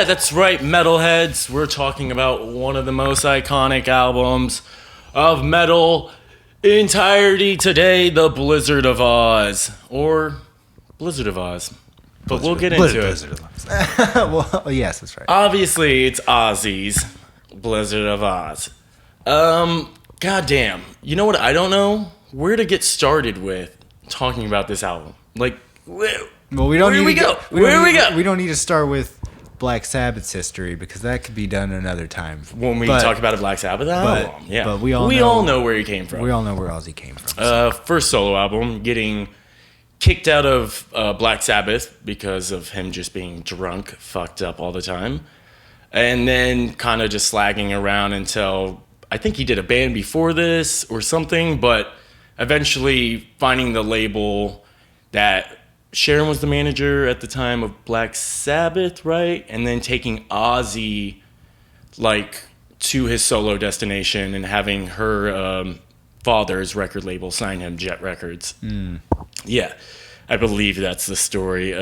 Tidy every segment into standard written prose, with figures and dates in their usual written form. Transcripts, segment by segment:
Yeah, that's right, metalheads. We're talking about one of the most iconic albums of metal entirety today, The Blizzard of Oz. Or Blizzard of Oz. But we'll get into it. Blizzard of Oz. Well, yes, that's right. Obviously, it's Ozzy's Blizzard of Oz. Goddamn. You know what I don't know? Where to get started with talking about this album. Like, Well, we don't where do we go? Where do we go? We don't need to start with Black Sabbath's history because that could be done another time. When we talk about a Black Sabbath album, yeah. But we all know where he came from. We all know where Ozzy came from. First solo album, getting kicked out of Black Sabbath because of him just being drunk, fucked up all the time. And then kind of just slagging around until, I think he did a band before this or something, but eventually finding the label that Sharon was the manager at the time of Black Sabbath, right? And then taking Ozzy, like, to his solo destination and having her father's record label sign him, Jet Records. Yeah, I believe that's the story.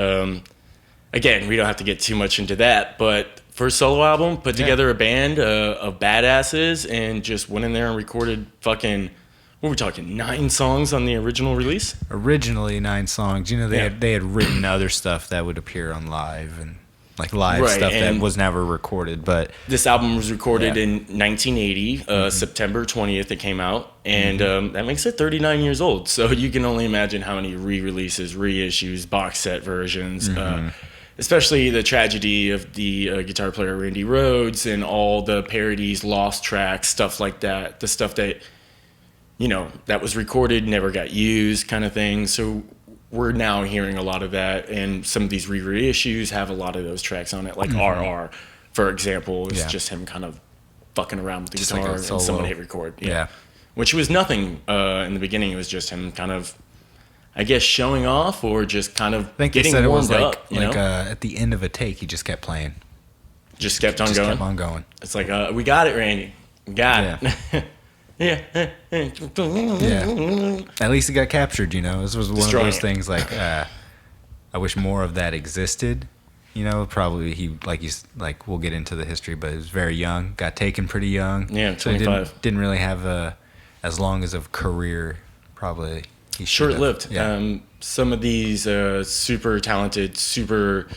Again, we don't have to get too much into that, but first solo album, put together a band of badasses and just went in there and recorded fucking, what were we talking, 9 songs on the original release? Originally 9 songs. You know, they had written other stuff that would appear on live and like live stuff that was never recorded. But this album was recorded in 1980, September 20th it came out, and that makes it 39 years old. So you can only imagine how many re-releases, reissues, box set versions, especially the tragedy of the guitar player Randy Rhoads and all the parodies, lost tracks, stuff like that. The stuff that, you know, that was recorded, never got used kind of thing. So we're now hearing a lot of that, and some of these reissues have a lot of those tracks on it, like RR, for example, is just him kind of fucking around with the just guitar like and someone hit record. Yeah. Which was nothing in the beginning. It was just him kind of, I guess, showing off or just kind of getting warmed up. At the end of a take, he just kept playing. Just kept on Just going. kept on going. It's like, we got it, Randy. We got it. Yeah. At least it got captured, you know. This was one Destroying of those things like, I wish more of that existed. You know, probably he, we'll get into the history, but he was very young, got taken pretty young. Yeah, 25. So didn't really have as long as a career, probably. Short-lived. Yeah. Some of these super talented, super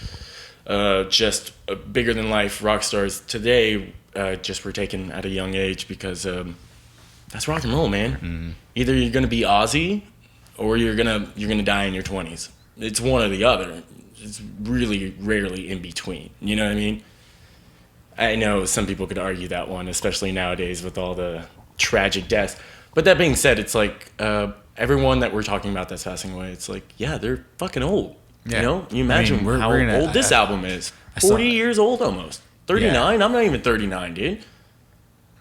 just bigger-than-life rock stars today just were taken at a young age because that's rock and roll, man. Either you're gonna be Ozzy or you're gonna die in your 20s. It's one or the other. It's really rarely in between. You know what I mean? I know some people could argue that one, especially nowadays with all the tragic deaths. But that being said, it's like everyone that we're talking about that's passing away, it's like, yeah, they're fucking old. Yeah. You know? You imagine how old this album is. 40 years old almost. 39? Yeah. I'm not even 39, dude.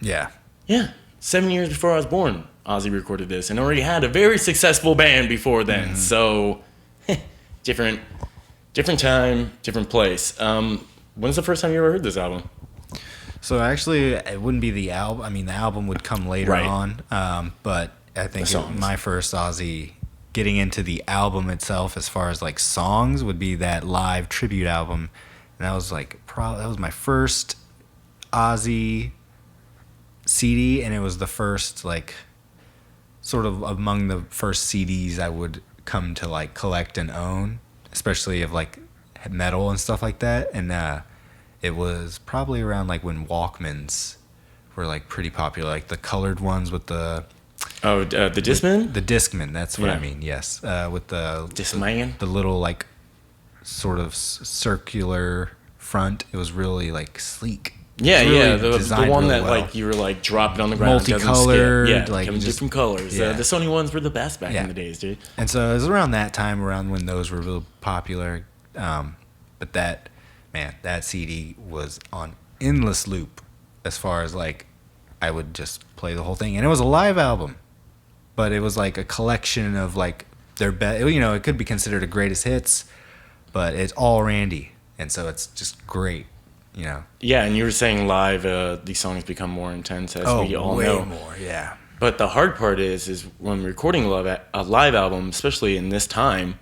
Yeah. Yeah. 7 years before I was born, Ozzy recorded this and already had a very successful band before then. So, different time, different place. When's the first time you ever heard this album? So actually, it wouldn't be the album. I mean, the album would come later on. But I think my first Ozzy getting into the album itself, as far as like songs, would be that live tribute album, and that was like that was my first Ozzy CD, and it was the first, like, sort of among the first CDs I would come to like collect and own, especially of like metal and stuff like that. And it was probably around like when Walkmans were like pretty popular, like the colored ones with the the Discman? The Discman, that's what I mean. Yes, with the Discman, the little like sort of circular front. It was really like sleek. Yeah, really the one that like you were like dropping on the ground, multicolored, like different colors. The Sony ones were the best back in the days, dude. And so it was around that time, around when those were real popular. But that CD was on endless loop, as far as like I would just play the whole thing, and it was a live album, but it was like a collection of like their best. You know, it could be considered a greatest hits, but it's all Randy, and so it's just great. You know. Yeah, and you were saying live, these songs become more intense as we all way know. More, yeah. But the hard part is when recording a live album, especially in this time,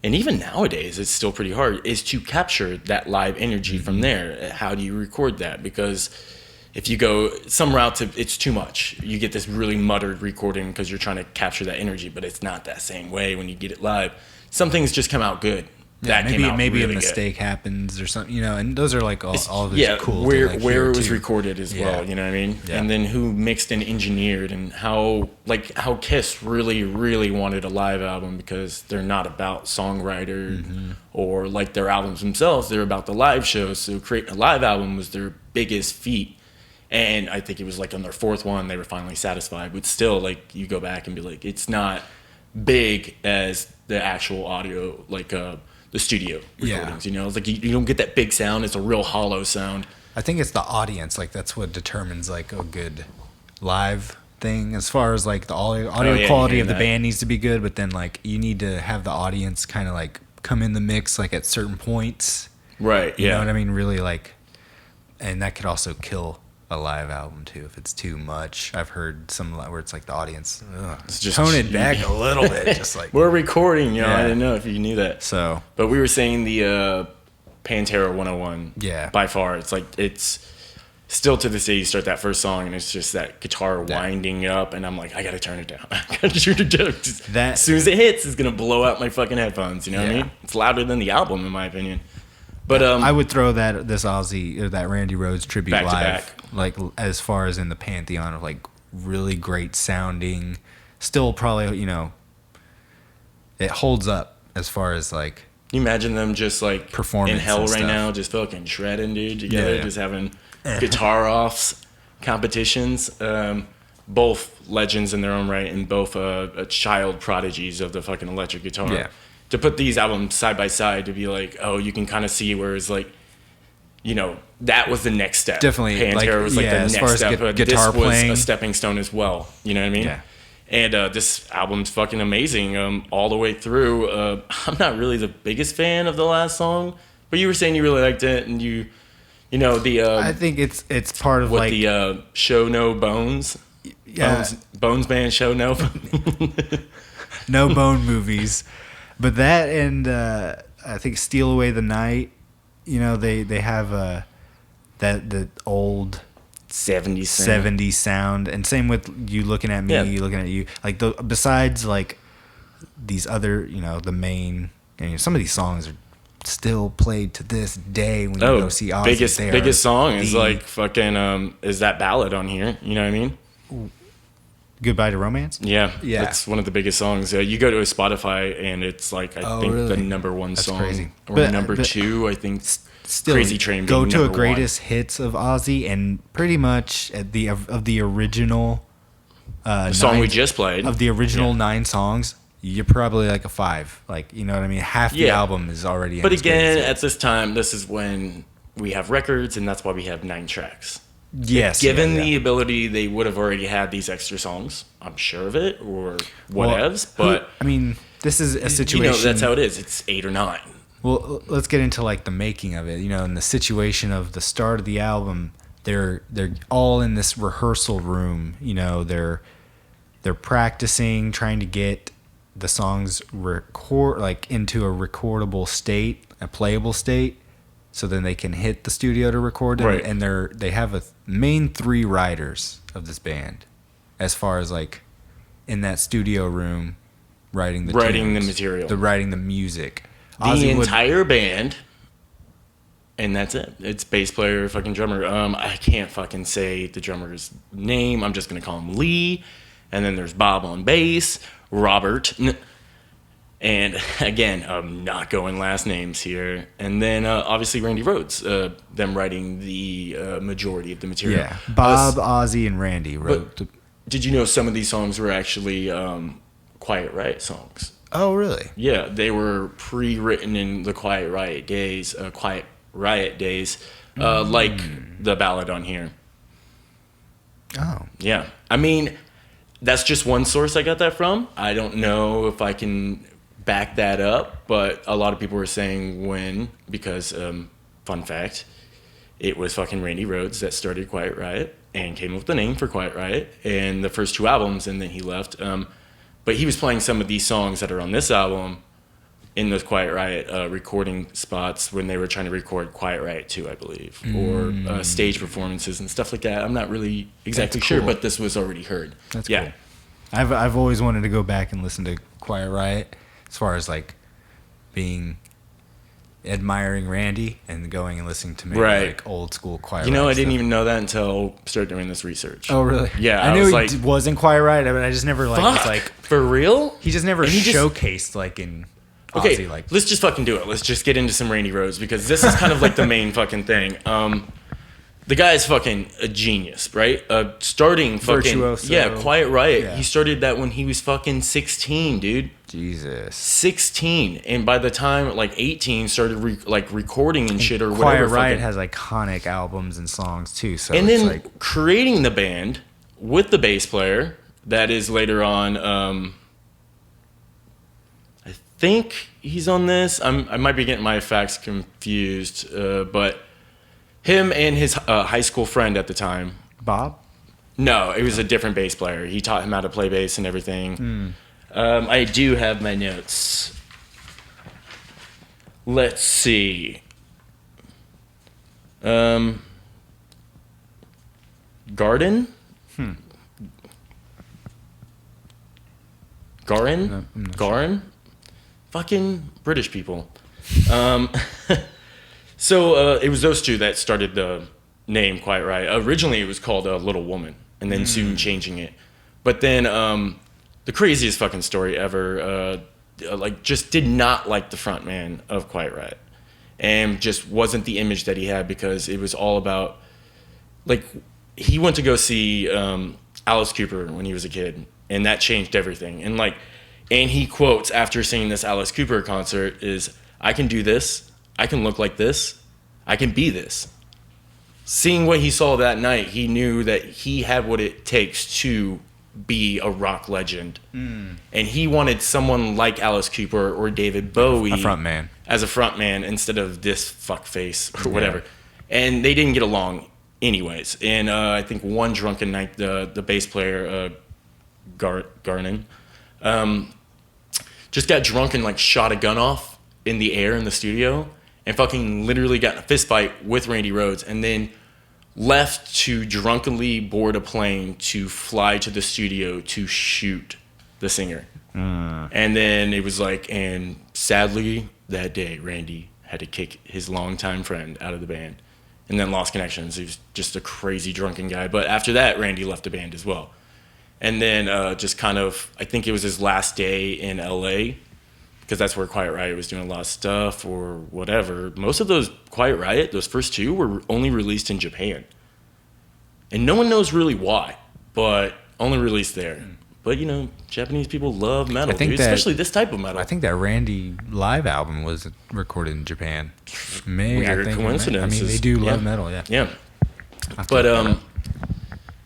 and even nowadays it's still pretty hard, is to capture that live energy from there. How do you record that? Because if you go some routes, it's too much. You get this really muttered recording because you're trying to capture that energy, but it's not that same way when you get it live. Some things just come out good. Yeah, that maybe really a mistake happens or something, and those are like all of those yeah, cool. where like it was recorded as well, you know what I mean? Yeah. And then who mixed and engineered, and how Kiss really wanted a live album, because they're not about songwriter or like their albums themselves. They're about the live shows. So creating a live album was their biggest feat. And I think it was like on their fourth one, they were finally satisfied. But still, like, you go back and be like, it's not big as the actual audio, like the studio recordings. It's like you don't get that big sound. It's a real hollow sound. I think it's the audience. Like, that's what determines like a good live thing. As far as like the audio quality of the band needs to be good, but then like you need to have the audience kind of like come in the mix like at certain points. Right. You know what I mean? Really like, and that could also kill a live album too if it's too much. I've heard some where it's like the audience just tone it back a little bit, just like we're recording. I didn't know if you knew that. So, but we were saying the Pantera 101. Yeah, by far, it's still to this day. You start that first song and it's just that guitar winding up, and I'm like, I gotta turn it down. I gotta turn it down. As soon as it hits, it's gonna blow out my fucking headphones. You know what I mean? It's louder than the album, in my opinion. But I would throw this Ozzy or that Randy Rhoads tribute back live, to back. like as far as in the pantheon of like really great sounding. Still, probably it holds up as far as like. You imagine them just like performance in hell right stuff. Now, just fucking shredding, dude, together, just having guitar offs, competitions. Both legends in their own right, and both child prodigies of the fucking electric guitar. Yeah. To put these albums side by side, to be like, oh, you can kind of see where it's like, that was the next step. Definitely, Pantera was like the as next far as step. guitar this playing. was a stepping stone as well. You know what I mean? Yeah. And this album's fucking amazing all the way through. I'm not really the biggest fan of the last song, but you were saying you really liked it, and I think it's part of like the Show No Bones. Yeah. Bones Band Show No. No Bone movies, but that and I think Steal Away the Night. They have the old 70s sound, and same with You Looking at Me, You Looking at You. Like besides like these other, the main, some of these songs are still played to this day when you go see Ozzy. Biggest song is like fucking is that ballad on here? You know what I mean? Goodbye to Romance? Yeah. That's one of the biggest songs. You go to a Spotify and it's like I think the number one song. Crazy. Or number two, I think. Still, Crazy Train. Go to a greatest hits of Ozzy, and pretty much of the original the song we just played of the original 9 songs. You're probably like a 5. Like, you know what I mean? Half the album is already. But again, at this time, this is when we have records, and that's why we have 9 tracks. Yes. Given the ability, they would have already had these extra songs. I'm sure of it, or whatevs. But I mean, this is a situation. That's how it is. It's 8 or 9. Well, let's get into like the making of it. In the situation of the start of the album, they're all in this rehearsal room. They're practicing, trying to get the songs into a recordable state, a playable state, so then they can hit the studio to record them. Right. And they have a main 3 writers of this band, as far as like in that studio room, writing the material, writing the music. The entire band, and that's it. It's bass player, fucking drummer. I can't fucking say the drummer's name. I'm just gonna call him Lee. And then there's Bob on bass, Robert, and again, I'm not going last names here. And then obviously Randy Rhoads, them writing the majority of the material. Yeah, Bob, Ozzy, and Randy wrote. Did you know some of these songs were actually Quiet Riot songs? Oh, really? Yeah, they were pre-written in the Quiet Riot days, like the ballad on here. Oh. Yeah. I mean, that's just one source I got that from. I don't know if I can back that up, but a lot of people were saying because, fun fact, it was fucking Randy Rhoads that started Quiet Riot and came up with the name for Quiet Riot and the first 2 albums, and then he left. But he was playing some of these songs that are on this album in those Quiet Riot recording spots when they were trying to record Quiet Riot 2, I believe, or stage performances and stuff like that. I'm not really exactly sure, but this was already heard. That's cool. I've always wanted to go back and listen to Quiet Riot as far as like admiring Randy and going and listening to maybe like old school Quiet Riot. I didn't even know that until I started doing this research. Oh, really? Yeah. I knew he wasn't Quiet Riot, but I just never was like... For real? He just never showcased like in... Ozzy, okay, let's just fucking do it. Let's just get into some Randy Rhoads because this is kind of like the main fucking thing. The guy is fucking a genius, right? Starting fucking... Virtuoso. Quiet Riot. Yeah. He started that when he was fucking 16, dude. Jesus. 16. And by the time, like, 18, started, recording and shit or Quiet whatever. Quiet Riot has iconic albums and songs, too. So and then creating the band with the bass player that is later on... I think he's on this. I might be getting my facts confused, but... Him and his high school friend at the time. Bob? No, it was a different bass player. He taught him how to play bass and everything. I do have my notes. Let's see. Garden? Garin? Garin? Fucking British people. So it was those two that started the name Quiet Riot. Originally, it was called Little Woman, and then soon changing it. But then the craziest fucking story ever, just did not like the front man of Quiet Riot, and just wasn't the image that he had because it was all about, like, he went to go see Alice Cooper when he was a kid, and that changed everything. And he quotes after seeing this Alice Cooper concert is, "I can do this. I can look like this. I can be this." Seeing what he saw that night, he knew that he had what it takes to be a rock legend. And he wanted someone like Alice Cooper or David Bowie as a front man instead of this fuckface or whatever. And they didn't get along anyways. And I think one drunken night, the bass player, Garnon, just got drunk and shot a gun off in the air in the studio. And fucking literally got in a fist fight with Randy Rhoads and then left to drunkenly board a plane to fly to the studio to shoot the singer. And then it was and sadly that day, Randy had to kick his longtime friend out of the band and then lost connections. He was just a crazy drunken guy. But after that, Randy left the band as well. And then just kind of, I think it was his last day in LA, because that's where Quiet Riot was doing a lot of stuff or whatever. Most of those Quiet Riot, those first two, were only released in Japan. And no one knows really why, but only released there. But, Japanese people love metal, dude, especially this type of metal. I think that Randy live album was recorded in Japan. Weird coincidence. I mean, they do love metal, yeah. Yeah. But,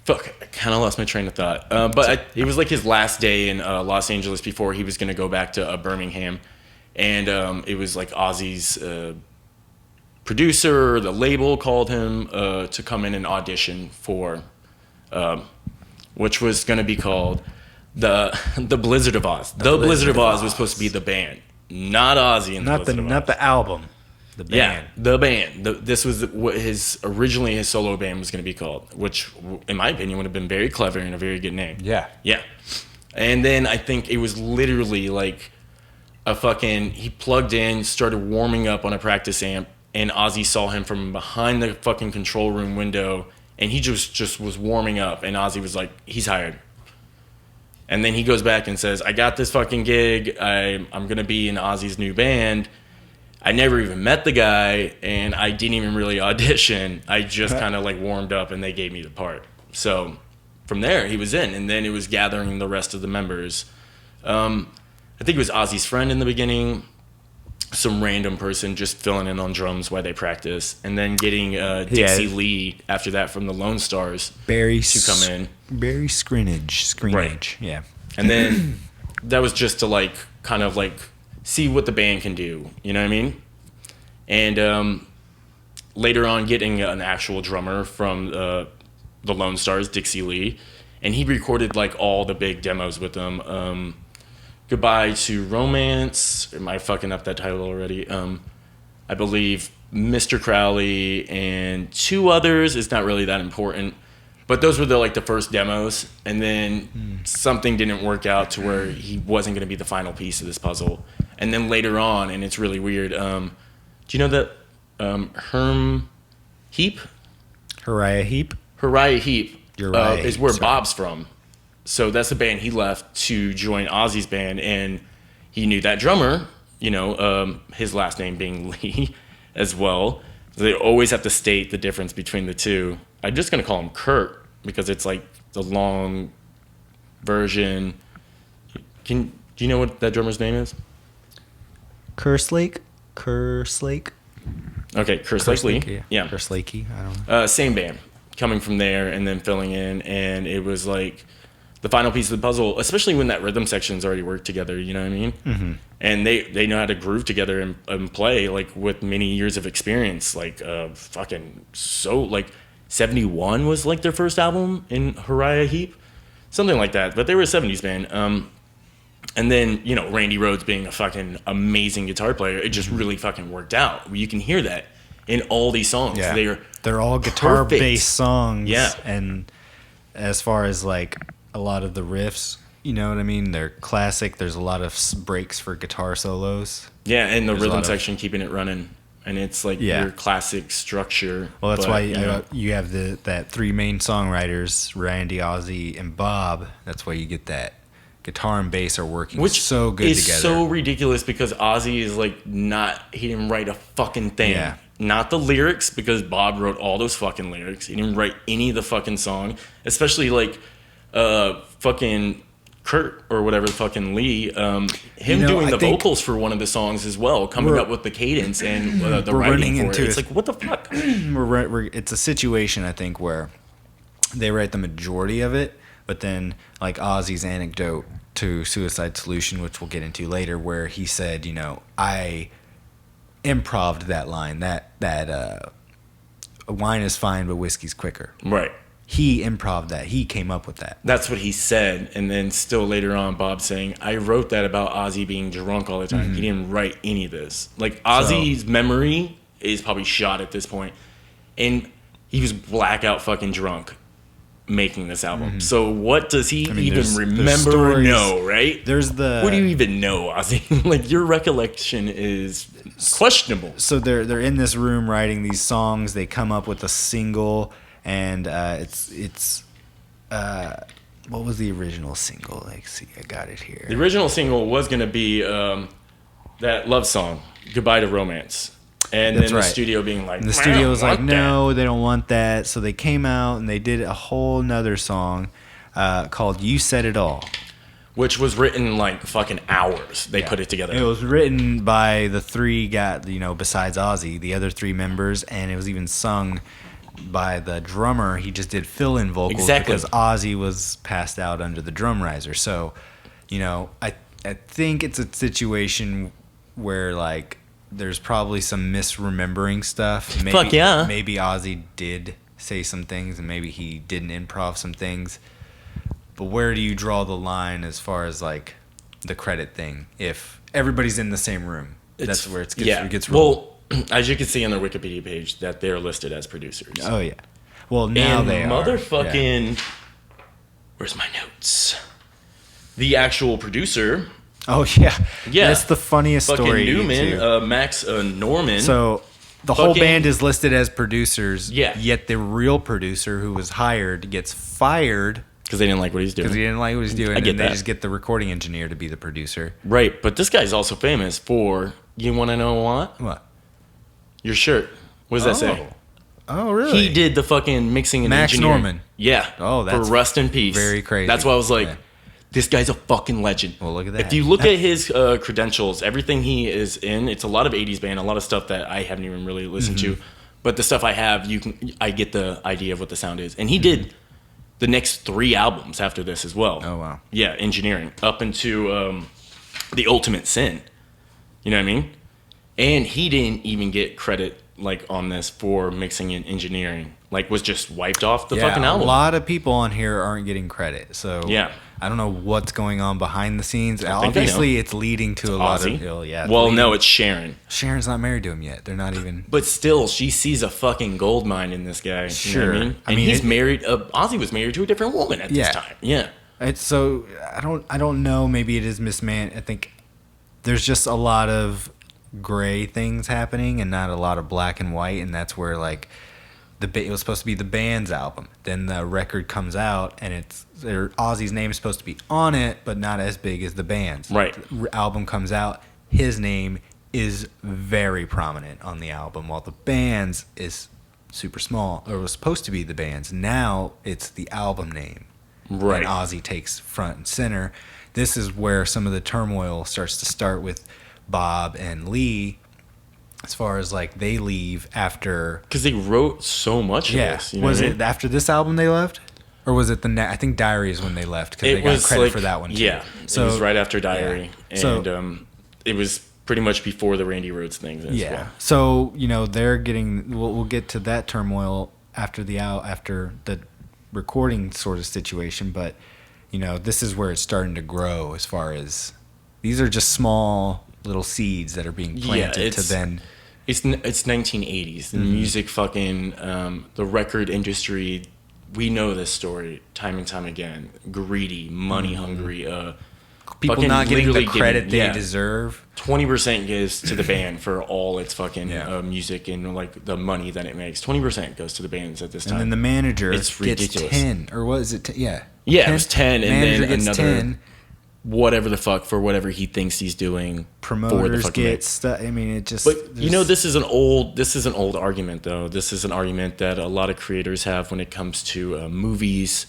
fuck, I kind of lost my train of thought. It was his last day in Los Angeles before he was going to go back to Birmingham. And it was Ozzy's producer, the label called him to come in and audition for, which was going to be called the Blizzard of Oz. The Blizzard of Oz was supposed to be the band, not Ozzy and the Blizzard of Oz. Not the album. The band. Yeah, the band. This was what originally his solo band was going to be called, which, in my opinion, would have been very clever and a very good name. Yeah. Yeah. And then I think it was literally he plugged in, started warming up on a practice amp, and Ozzy saw him from behind the fucking control room window, and he just was warming up, and Ozzy was like, he's hired. And then he goes back and says, I got this fucking gig. I'm going to be in Ozzy's new band. I never even met the guy, and I didn't even really audition. I just kind of warmed up, and they gave me the part. So from there, he was in, and then it was gathering the rest of the members. I think it was Ozzy's friend in the beginning, some random person just filling in on drums while they practice, and then getting Dixie Lee after that from the Lone Stars to come in. Barry Screenage, right. Yeah. And then that was just to kind of see what the band can do, you know what I mean? And later on, getting an actual drummer from the Lone Stars, Dixie Lee, and he recorded all the big demos with them. Goodbye to Romance. Am I fucking up that title already? I believe Mr. Crowley and 2 others. It's not really that important. But those were the first demos, and then something didn't work out to where he wasn't going to be the final piece of this puzzle. And then later on, and it's really weird. Do you know that Herm Heap? Uriah Heep. Uriah Heep is where Bob's from. So that's the band he left to join Ozzy's band, and he knew that drummer. His last name being Lee, as well. So they always have to state the difference between the two. I'm just going to call him Kurt because it's like the long version. Do you know what that drummer's name is? Kerslake. Okay, Kerslake. Yeah. Kerslake. I don't know. Same band, coming from there and then filling in, and it was like the final piece of the puzzle, especially when that rhythm section's already worked together. You know what I mean? Mm-hmm. And they know how to groove together and play with many years of experience. 71 was their first album in Uriah Heep, something like that. But they were a 70s band. And then, Randy Rhoads being a fucking amazing guitar player, it just really fucking worked out. You can hear that in all these songs. Yeah. They're all guitar-based songs. Yeah. And as far as a lot of the riffs, you know what I mean? They're classic. There's a lot of breaks for guitar solos. Yeah, and the rhythm section keeping it running. And it's your classic structure. Well, that's why you have that 3 main songwriters, Randy, Ozzy, and Bob. That's why you get that guitar and bass are working so good together. Which is so ridiculous because Ozzy is he didn't write a fucking thing. Yeah. Not the lyrics, because Bob wrote all those fucking lyrics. He didn't write any of the fucking song. Especially fucking Kurt or whatever fucking Lee, doing the vocals for one of the songs as well, coming up with the cadence and the writing for it. It's what the fuck? It's a situation, I think, where they write the majority of it, but then Ozzy's anecdote to Suicide Solution, which we'll get into later, where he said, I improv'd that line, that wine is fine, but whiskey's quicker. Right. He improv'd that. He came up with that. That's what he said. And then still later on, Bob saying, I wrote that about Ozzy being drunk all the time. Mm-hmm. He didn't write any of this. Ozzy's memory is probably shot at this point. And he was blackout fucking drunk making this album. Mm-hmm. So what does he even remember or know, right? What do you even know, Ozzy? Your recollection is questionable. So they're in this room writing these songs. They come up with a single. And it's what was the original single? See, I got it here. The original single was going to be that love song, Goodbye to Romance. And then the studio being and the studio was no, they don't want that. So they came out and they did a whole nother song called You Said It All. Which was written fucking hours. They put it together. It was written by the 3 guys, besides Ozzy, the other 3 members. And it was even sung by the drummer. He just did fill-in vocals because Ozzy was passed out under the drum riser. So, I think it's a situation where there's probably some misremembering stuff. Maybe, Fuck yeah. Maybe Ozzy did say some things and maybe he didn't improv some things. But where do you draw the line as far as the credit thing? If everybody's in the same room, that's where it gets well. As you can see on their Wikipedia page, that they're listed as producers. Oh, yeah. Well, now and they are. Motherfucking... Yeah. Where's my notes? The actual producer... Oh, yeah. Yeah. That's the funniest story. Newman, Max Norman. So, the whole band is listed as producers. Yeah. Yet the real producer who was hired gets fired... Because they didn't like what he's doing. I get that. They just get the recording engineer to be the producer. Right. But this guy's also famous for... You want to know what? What? Your shirt. What does that say? Oh, really? He did the fucking mixing and Max engineering. Norman. Yeah. Oh, that's for Rust in Peace. Very crazy. That's why I was this guy's a fucking legend. Well, look at that. If you look at his credentials, everything he is in, it's a lot of 80s band, a lot of stuff that I haven't even really listened to. But the stuff I have, I get the idea of what the sound is. And he did the next 3 albums after this as well. Oh, wow. Yeah, engineering. Up into The Ultimate Sin. You know what I mean? And he didn't even get credit like on this for mixing and engineering. Like was just wiped off the fucking album. A lot of people on here aren't getting credit. So yeah. I don't know what's going on behind the scenes. Obviously, it's leading to a lot of... No, it's Sharon. Sharon's not married to him yet. They're not even... But still, she sees a fucking gold mine in this guy. Sure. You know what I mean? And he's married... Ozzy was married to a different woman at this time. Yeah. It's so... I don't know. Maybe it is mismanaged. I think there's just a lot of gray things happening and not a lot of black and white. And that's where, like... It was supposed to be the band's album. Then the record comes out, and Ozzy's name is supposed to be on it, but not as big as the band's. Right. The album comes out, his name is very prominent on the album, while the band's is super small, or was supposed to be the band's. Now it's the album name. Right. And Ozzy takes front and center. This is where some of the turmoil starts to start with Bob and Lee. As far as like they leave after, because they wrote so much of this. You know was it after this album they left, or was it I think Diary is when they left because they got credit for that one too. Yeah, so it was right after Diary, and it was pretty much before the Randy Rhoads thing. As well. So they're getting. We'll get to that turmoil after the recording sort of situation, but this is where it's starting to grow. As far as these are just small little seeds that are being planted to then. It's 1980s. The music fucking the record industry. We know this story time and time again. Greedy, money hungry. People not getting the credit they deserve. 20% goes to the band for all its fucking music and like the money that it makes. 20% goes to the bands at this time. And then the manager gets ridiculous. 10, or what is it? Yeah, 10? It was 10, and manager then gets another 10. Whatever the fuck for whatever he thinks he's doing. Promoters get stuff. I mean, it just. But this is an old argument though. This is an argument that a lot of creators have when it comes to movies,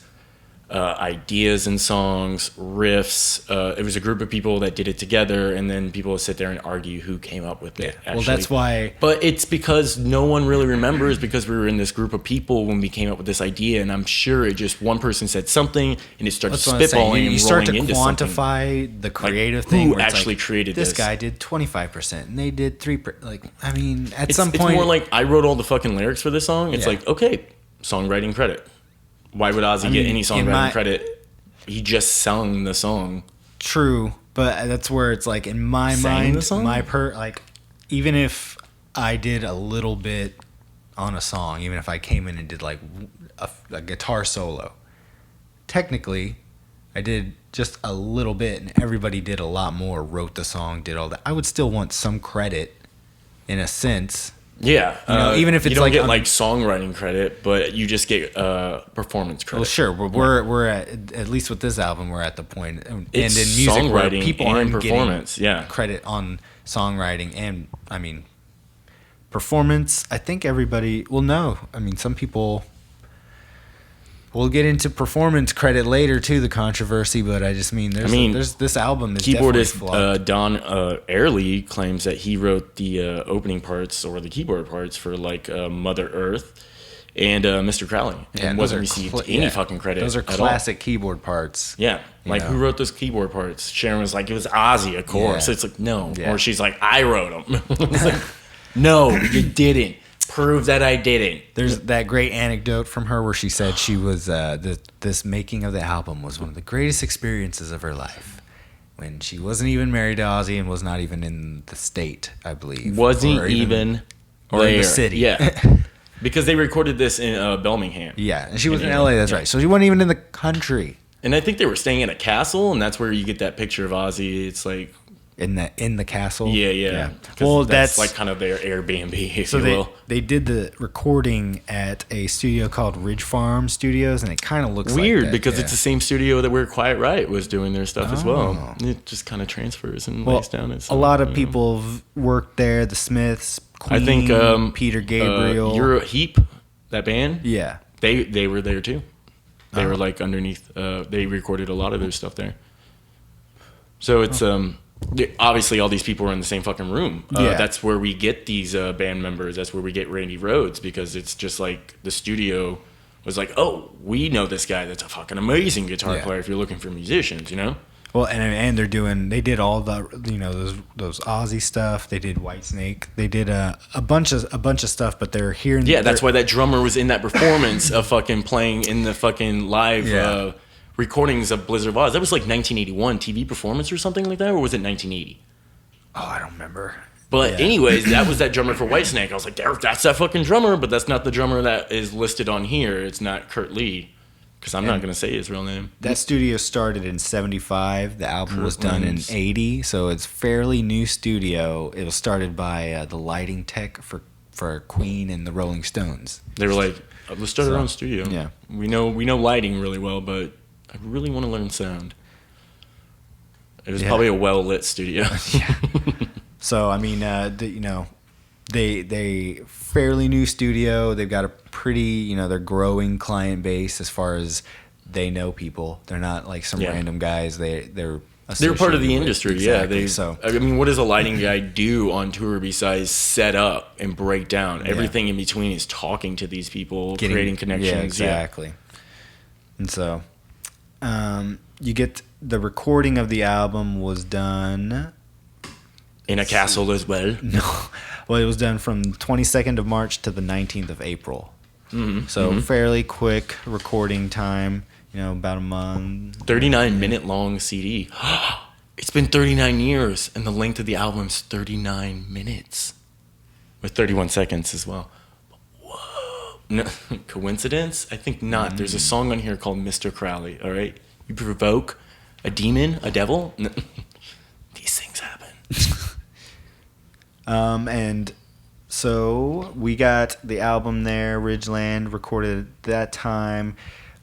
ideas and songs, riffs. It was a group of people that did it together, and then people would sit there and argue who came up with it. Well, that's why. But it's because no one really remembers, because we were in this group of people when we came up with this idea, and I'm sure it just one person said something and it started spitballing and you start to into quantify the creative thing. Who actually created this? This guy did 25%, and they did 3%. Like, I mean, at some point, it's more like I wrote all the fucking lyrics for this song. It's like, okay, songwriting credit. Why would Ozzy get any songwriting credit? He just sung the song. True, but that's where it's like in my mind, even if I did a little bit on a song, even if I came in and did like a guitar solo, technically, I did just a little bit, and everybody did a lot more. Wrote the song, did all that. I would still want some credit, in a sense. Yeah, even if it's you don't get like songwriting credit, but you just get performance credit. Well, sure, we're at least with this album, we're at the point, and in music where people aren't getting credit on songwriting and performance. I think everybody. Well, no, some people. We'll get into performance credit later too, the controversy, but I just mean there's this album is keyboardist Don Airley claims that he wrote the opening parts or the keyboard parts for like Mother Earth and Mr. Crowley, and wasn't received any fucking credit. Those are classic keyboard parts. Yeah, who wrote those keyboard parts? Sharon was like, it was Ozzy, of course. So it's like no, or she's like, I wrote them. It's like, no, you didn't. Prove that I didn't. There's that great anecdote from her where she said she was this making of the album was one of the greatest experiences of her life, when she wasn't even married to Ozzy and was not even in the state, I believe. Wasn't even or in the city. Yeah. Because they recorded this in Bellingham. Yeah, and she was in LA, that's right. So she wasn't even in the country. And I think they were staying in a castle, and that's where you get that picture of Ozzy. It's like in the castle. Yeah. Well, that's like kind of their Airbnb, if you will. They did the recording at a studio called Ridge Farm Studios, and it kind of looks weird like that, because it's the same studio that where Quiet Riot was doing their stuff as well. It just kind of transfers and lays down. A lot of people have worked there. The Smiths, Queen, I think Peter Gabriel, Euroheap, that band. Yeah, they were there too. They were like underneath. They recorded a lot of their stuff there. So it's obviously all these people are in the same fucking room. That's where we get these band members. That's where we get Randy Rhoads, because it's just like the studio was like, oh, we know this guy that's a fucking amazing guitar player if you're looking for musicians, you know? Well, and they did all the those Ozzy stuff. They did Whitesnake. They did a bunch of stuff. But they're here. Yeah, that's why that drummer was in that performance of fucking playing in the fucking live recordings of Blizzard of Oz. That was like 1981 TV performance or something like that, or was it 1980? Oh, I don't remember. But anyways, that was that drummer for Whitesnake. I was like, that's that fucking drummer, but that's not the drummer that is listed on here. It's not Kurt Lee. Because I'm not going to say his real name. That studio started in 75. The album was done in 80. So it's fairly new studio. It was started by the lighting tech for Queen and the Rolling Stones. They were like, let's start our own studio. Yeah. We know lighting really well, but I really want to learn sound. It was probably a well-lit studio. Yeah. So, I mean, they fairly new studio. They've got a pretty, they're growing client base as far as they know people. They're not like some random guys. They're part of the industry. Exactly. I mean, what does a lighting guy do on tour besides set up and break down? Everything in between is talking to these people, creating connections. Yeah, exactly. Yeah. And so, you get the recording of the album was done in a castle as well. No. Well, it was done from 22nd of March to the 19th of April. Mm-hmm. So fairly quick recording time, about a month. 39-minute long CD. It's been 39 years, and the length of the album's 39 minutes. With 31 seconds as well. Whoa. No, coincidence? I think not. There's a song on here called Mr. Crowley, all right? You provoke a demon, a devil. These things happen. And so we got the album there, Ridgeland, recorded at that time.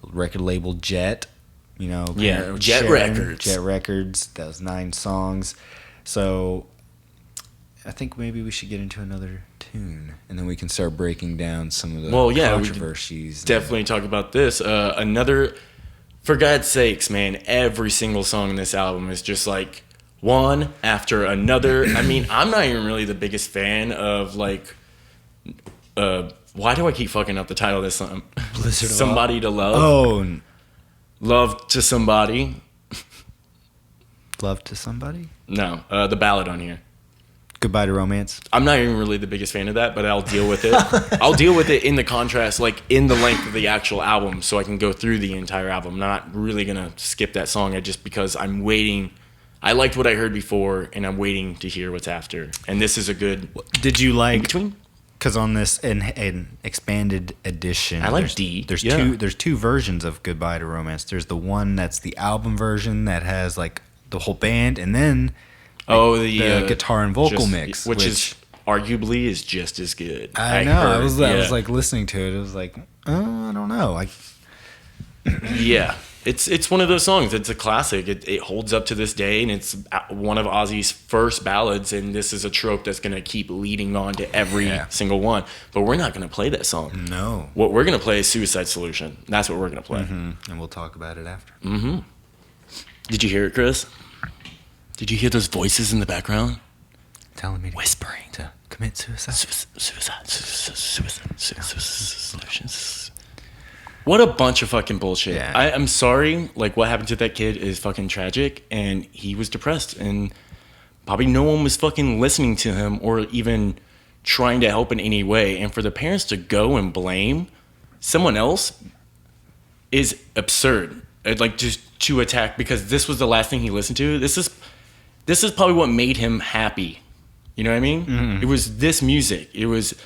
Record label Jet, Jet Records. Jet Records. That was 9 songs. So I think maybe we should get into another tune, and then we can start breaking down some of the controversies. We definitely talk about this. For God's sakes, man, every single song in this album is just like one after another. I mean, I'm not even really the biggest fan of like, why do I keep fucking up the title of this song? Blizzard of Somebody to Love. Oh. Love to Somebody. Love to Somebody? No, the ballad on here. Goodbye to Romance. I'm not even really the biggest fan of that, but I'll deal with it. I'll deal with it in the contrast, like in the length of the actual album, so I can go through the entire album. I'm not really going to skip that song just because I'm waiting. I liked what I heard before, and I'm waiting to hear what's after. And this is a good. Did you like? In between? Because on this an expanded edition, I like D. There's two versions of Goodbye to Romance. There's the one that's the album version that has like the whole band, and then the guitar and vocal mix, which is arguably is just as good. I know. I was like listening to it. It was like, I don't know. Yeah. It's one of those songs. It's a classic. It holds up to this day, and it's one of Ozzy's first ballads, and this is a trope that's going to keep leading on to every single one. But we're not going to play that song. No. What we're going to play is Suicide Solution. That's what we're going to play. Mm-hmm. And we'll talk about it after. Mm-hmm. Did you hear it, Chris? Did you hear those voices in the background? Telling me whispering to commit suicide. Suicide Solutions. What a bunch of fucking bullshit. Yeah. I'm sorry. Like, what happened to that kid is fucking tragic, and he was depressed, and probably no one was fucking listening to him or even trying to help in any way. And for the parents to go and blame someone else is absurd. Like, just to attack, because this was the last thing he listened to. This is probably what made him happy. You know what I mean? Mm-hmm. It was this music. It was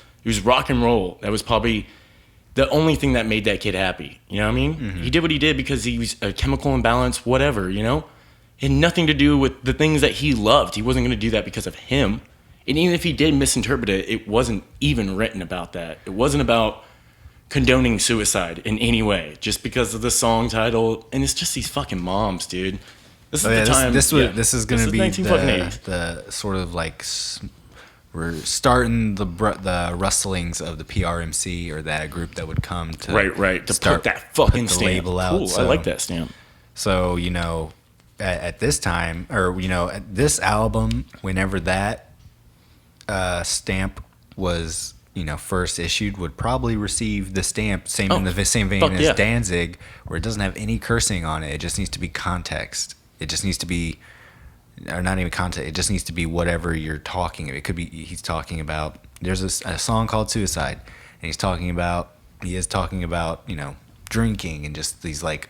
rock and roll. That was probably the only thing that made that kid happy. You know what I mean? Mm-hmm. He did what he did because he was a chemical imbalance, whatever, It had nothing to do with the things that he loved. He wasn't going to do that because of him. And even if he did misinterpret it, it wasn't even written about that. It wasn't about condoning suicide in any way, just because of the song title. And it's just these fucking moms, dude. This is the time. This is going to be the sort of like... We're starting the rustlings of the PRMC or that group that would come to right to put that fucking stamp. Label out. Cool. I like that stamp. So at this time, or at this album, whenever that stamp was first issued, would probably receive the stamp in the same vein as Danzig, where it doesn't have any cursing on it. It just needs to be context. It just needs to be, or not even content. It just needs to be whatever you're talking. It could be he's talking about. There's a song called Suicide, and he is talking about drinking and just these like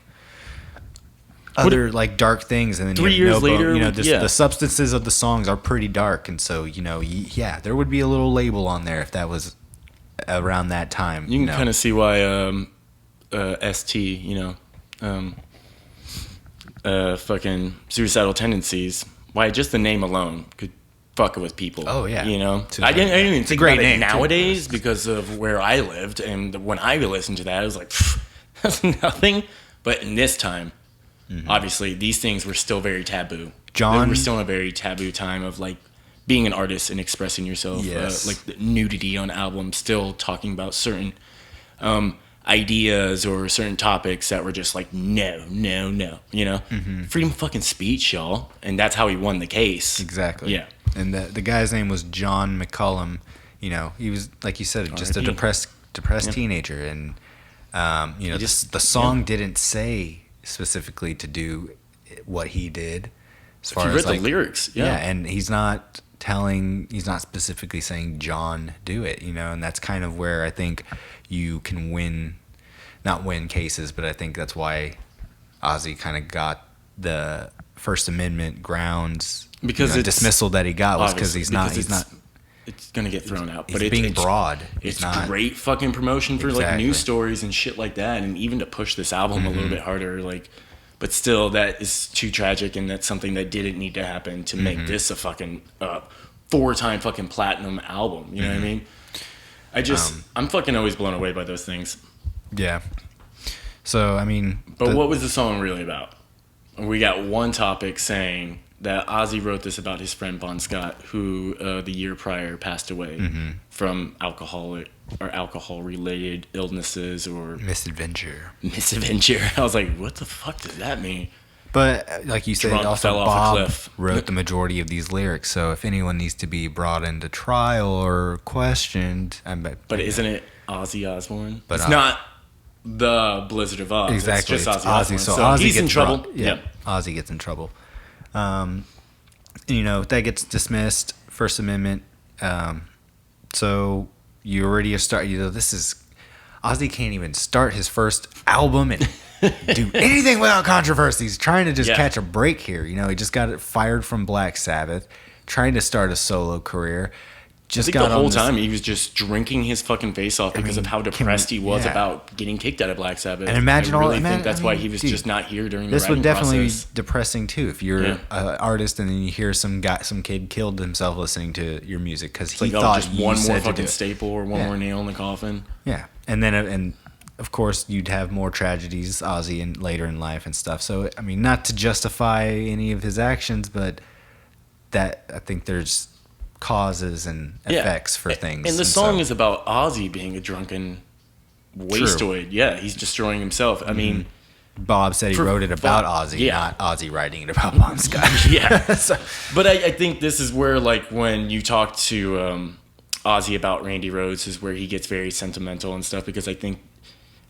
other like dark things. And then 3 years later, the substances of the songs are pretty dark, and so there would be a little label on there if that was around that time. You can kind of see why ST, fucking suicidal tendencies. Why just the name alone could fuck with people. Oh yeah, I didn't even think about it nowadays too, because of where I lived, and when I listened to that, I was like, that's nothing. But in this time, obviously, these things were still very taboo. We're still in a very taboo time of like being an artist and expressing yourself. Yes. Like the nudity on albums, still talking about certain ideas or certain topics that were just like no, freedom of fucking speech, y'all, and that's how he won the case. Exactly. Yeah. And the guy's name was John McCullum. He was, like you said, just a depressed teenager, and the song didn't say specifically to do what he did. As far if you as read the lyrics, and he's not specifically saying John do it, and that's kind of where I think you can not win cases, but I think that's why Ozzy kind of got the First Amendment grounds because dismissal that he got was because he's not. It's gonna get thrown out, but it's being broad. It's great fucking promotion for like news stories and shit like that, and even to push this album a little bit harder, like. But still, that is too tragic, and that's something that didn't need to happen to make this a fucking 4-time fucking platinum album. You know what I mean? I'm fucking always blown away by those things. Yeah. So I mean, but what was the song really about? We got one topic saying that Ozzy wrote this about his friend Bon Scott, who the year prior passed away from alcohol-related illnesses or misadventure. I was like, what the fuck does that mean? But like you said, also fell Bob off a cliff. wrote the majority of these lyrics. So if anyone needs to be brought into trial or questioned, I bet. But isn't it Ozzy Osbourne? But it's not the Blizzard of Oz. Exactly, it's just Ozzy Osbourne. So Ozzy he's in trouble. Yep. Ozzy gets in trouble. That gets dismissed. First Amendment. So you already start. This is Ozzy can't even start his first album and do anything without controversy. He's trying to just catch a break here. He just got fired from Black Sabbath, trying to start a solo career. I think the whole time he was just drinking his fucking face off because of how depressed he was about getting kicked out of Black Sabbath. And imagine I think that's why he was just not here during the writing process. This would definitely be depressing too if you're an artist and then you hear some kid killed himself listening to your music because he thought just one more fucking staple or one more nail in the coffin. Yeah, and of course you'd have more tragedies, Ozzy, and later in life and stuff. So I mean, not to justify any of his actions, but that I think there's causes and effects for things. And the song is about Ozzy being a drunken wasteoid. Yeah, he's destroying himself. I mean, Bob said he wrote it about Ozzy, not Ozzy writing it about Bon Scott. But I think this is where, like, when you talk to Ozzy about Randy Rhoads is where he gets very sentimental and stuff, because I think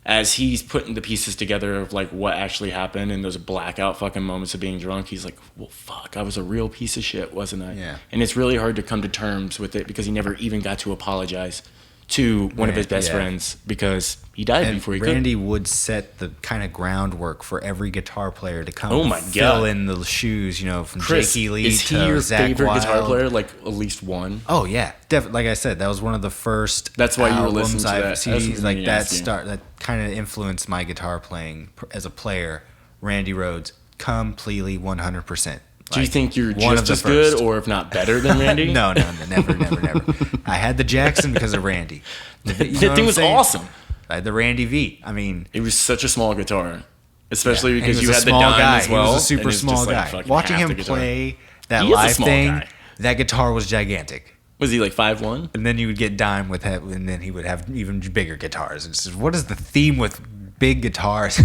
as he's putting the pieces together of like what actually happened and those blackout fucking moments of being drunk, he's like, well, fuck, I was a real piece of shit, wasn't I? Yeah. And it's really hard to come to terms with it because he never even got to apologize to one of his best friends because he died before he could. Randy would set the kind of groundwork for every guitar player to come fill in the shoes, from Chris, Jakey Lee is he your Zach favorite Wild. guitar player? Like at least one? Oh yeah, definitely. Like I said, that was one of the first. That's why you were listening to that. CDs, like that kind of influenced my guitar playing as a player. Randy Rhoads, completely 100%. Do you think you're just as good, or if not better than Randy? No, never. I had the Jackson because of Randy. That thing was awesome. I had the Randy V. I mean, it was such a small guitar, especially because you had the dime as well. He was a super small guy. Watching him play that live thing, that guitar was gigantic. Was he like 5'1"? And then you would get dime with him, and then he would have even bigger guitars. And just, what is the theme with big guitars?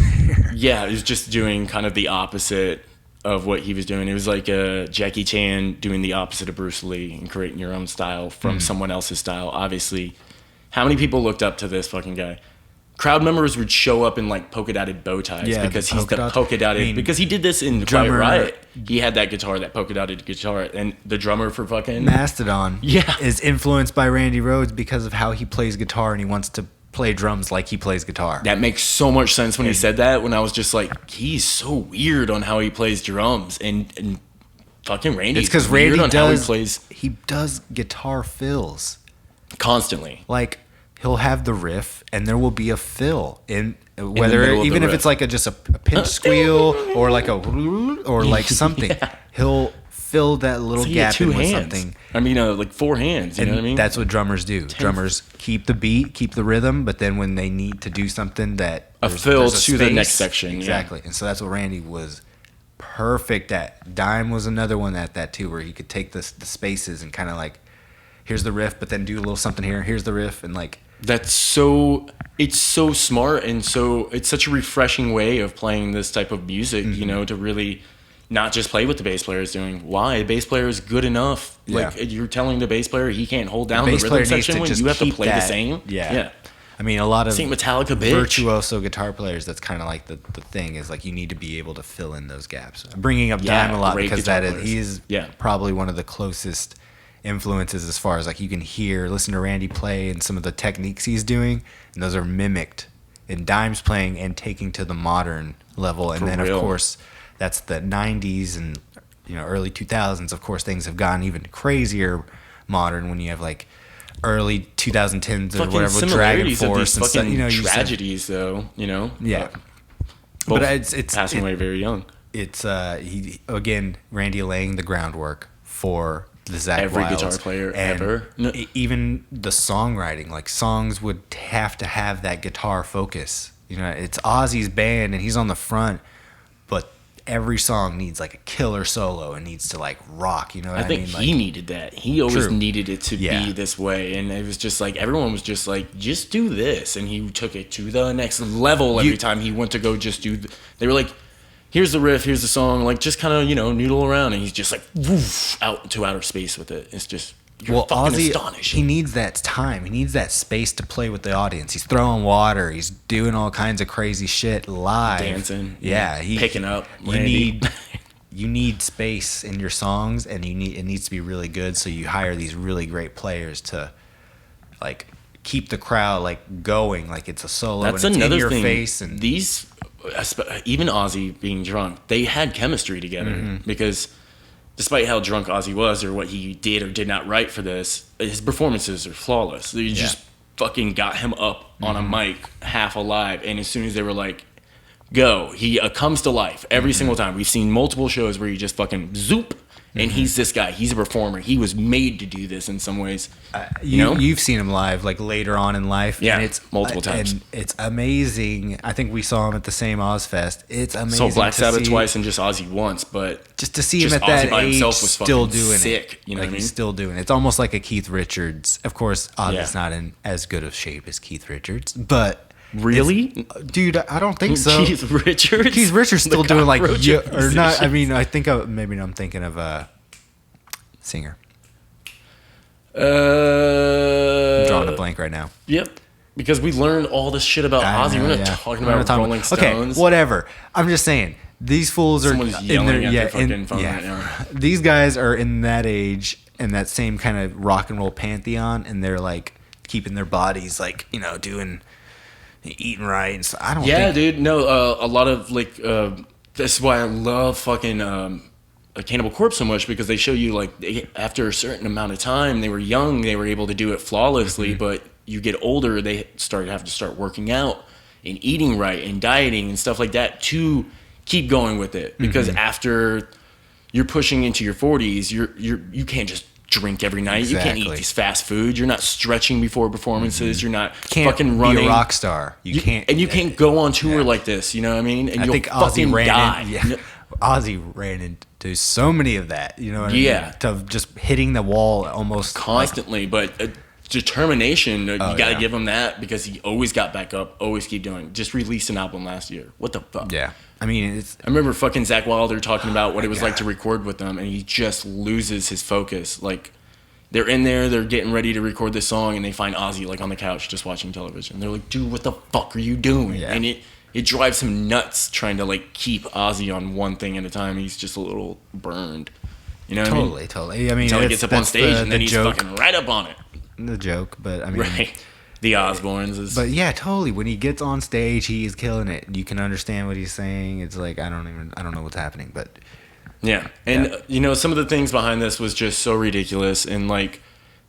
Yeah, he was just doing kind of the opposite of what he was doing. It was like Jackie Chan doing the opposite of Bruce Lee and creating your own style from someone else's style. Obviously, how many people looked up to this fucking guy? crowd members would show up in like polka dotted bow ties because he's the polka dotted. Because he did this in Quiet Riot. He had that guitar, that polka dotted guitar, and the drummer for fucking Mastodon is influenced by Randy Rhoads because of how he plays guitar, and he wants to play drums like he plays guitar. That makes so much sense when he said that. When I was just like, he's so weird on how he plays drums, and fucking Randy. It's because Randy he does guitar fills constantly. Like, he'll have the riff, and there will be a fill in whether even if it's like just a pinch squeal or like or like something. He'll fill that little gap in with something. I mean, like 4 hands. You know what I mean? That's what drummers do. Drummers keep the beat, keep the rhythm, but then when they need to do something that a fill to the next section. Exactly. And so that's what Randy was perfect at. Dime was another one at that too, where he could take the spaces and kind of like, here's the riff, but then do a little something here. Here's the riff, and like. It's so smart, and so it's such a refreshing way of playing this type of music, you know, to really not just play what the bass player is doing. Why? The bass player is good enough. Yeah. Like, you're telling the bass player he can't hold down the rhythm section when you have to play the same. Yeah. I mean, a lot of Metallica virtuoso guitar players, that's kind of like the thing is like you need to be able to fill in those gaps. I'm bringing up Dime a lot because he's probably one of the closest influences as far as like you can listen to Randy play and some of the techniques he's doing, and those are mimicked in Dime's playing and taking to the modern level. And then of course that's the 90s and early 2000s. Of course things have gotten even crazier modern when you have like early 2010s or whatever with Dragon Force and stuff. Tragedies though, but it's passing away very young. It's Randy laying the groundwork for the Zakk every Wyldes. Guitar player ever. Even the songwriting, like songs would have to have that guitar focus. It's Ozzy's band and he's on the front, but every song needs like a killer solo and needs to like rock. You know what I mean? I think he needed that. He always needed it to be this way, and it was just like everyone was just like, just do this, and he took it to the next level every time he went to go just do. They were like, here's the riff, here's the song, like just kind of noodle around, and he's just like woof out to outer space with it. It's just fucking astonishing. He needs that time, he needs that space to play with the audience. He's throwing water, he's doing all kinds of crazy shit live, dancing, picking up. You need space in your songs, and it needs to be really good. So you hire these really great players to like keep the crowd like going, like it's a solo. That's and it's another in your thing. Face and these. Even Ozzy being drunk, they had chemistry together because despite how drunk Ozzy was or what he did or did not write for this, his performances are flawless. They just fucking got him up on a mic half alive, and as soon as they were like, go, he comes to life every single time. We've seen multiple shows where he just fucking zoop, and he's this guy. He's a performer. He was made to do this in some ways. You've seen him live, like later on in life. Yeah, and it's multiple times. And it's amazing. I think we saw him at the same Ozfest. It's amazing. Saw Black Sabbath twice and just Ozzy once, but just to see him at that by age himself was still doing sick. You know what I mean? He's still doing it. It's almost like a Keith Richards. Of course, Ozzy's not in as good of shape as Keith Richards, but. Really, dude? I don't think so. Keith Richards still doing like or not. I mean, I think maybe I'm thinking of a singer. I'm drawing a blank right now. Yep, because we learned all this shit about Ozzy. We're not talking about Rolling Stones. Okay, whatever. I'm just saying these fools are yelling at their fucking phone right now. These guys are in that age and that same kind of rock and roll pantheon, and they're like keeping their bodies like doing. Eating right and stuff. I don't think... dude. No, a lot of like this is why I love fucking Cannibal Corpse so much, because they show you like after a certain amount of time, they were young, they were able to do it flawlessly, but you get older, they have to start working out and eating right and dieting and stuff like that to keep going with it, because after you're pushing into your 40s, you can't just drink every night. Exactly. You can't eat these fast foods. You're not stretching before performances. You're not fucking running. Be a rock star. You can't, and you can't go on tour like this. You know what I mean? And I think Ozzy Ozzy ran into so many of that. You know what I mean? To just hitting the wall almost constantly, but determination. You got to give him that, because he always got back up. Always keep doing. Just released an album last year. What the fuck? Yeah. I mean, I remember fucking Zakk Wylde talking about what it was like to record with them, and he just loses his focus. Like, They're in there, they're getting ready to record this song, and they find Ozzy like on the couch just watching television. They're like, dude, what the fuck are you doing? Yeah. And it drives him nuts trying to like keep Ozzy on one thing at a time. He's just a little burned. You know what I mean? Totally. I mean, until he gets up on stage and then he's joke, fucking right up on it. The joke, but I mean, right. The Osbournes is. But yeah, totally. When he gets on stage, he is killing it. You can understand what he's saying. It's like I don't know what's happening, but yeah. And you know, some of the things behind this was just so ridiculous. And like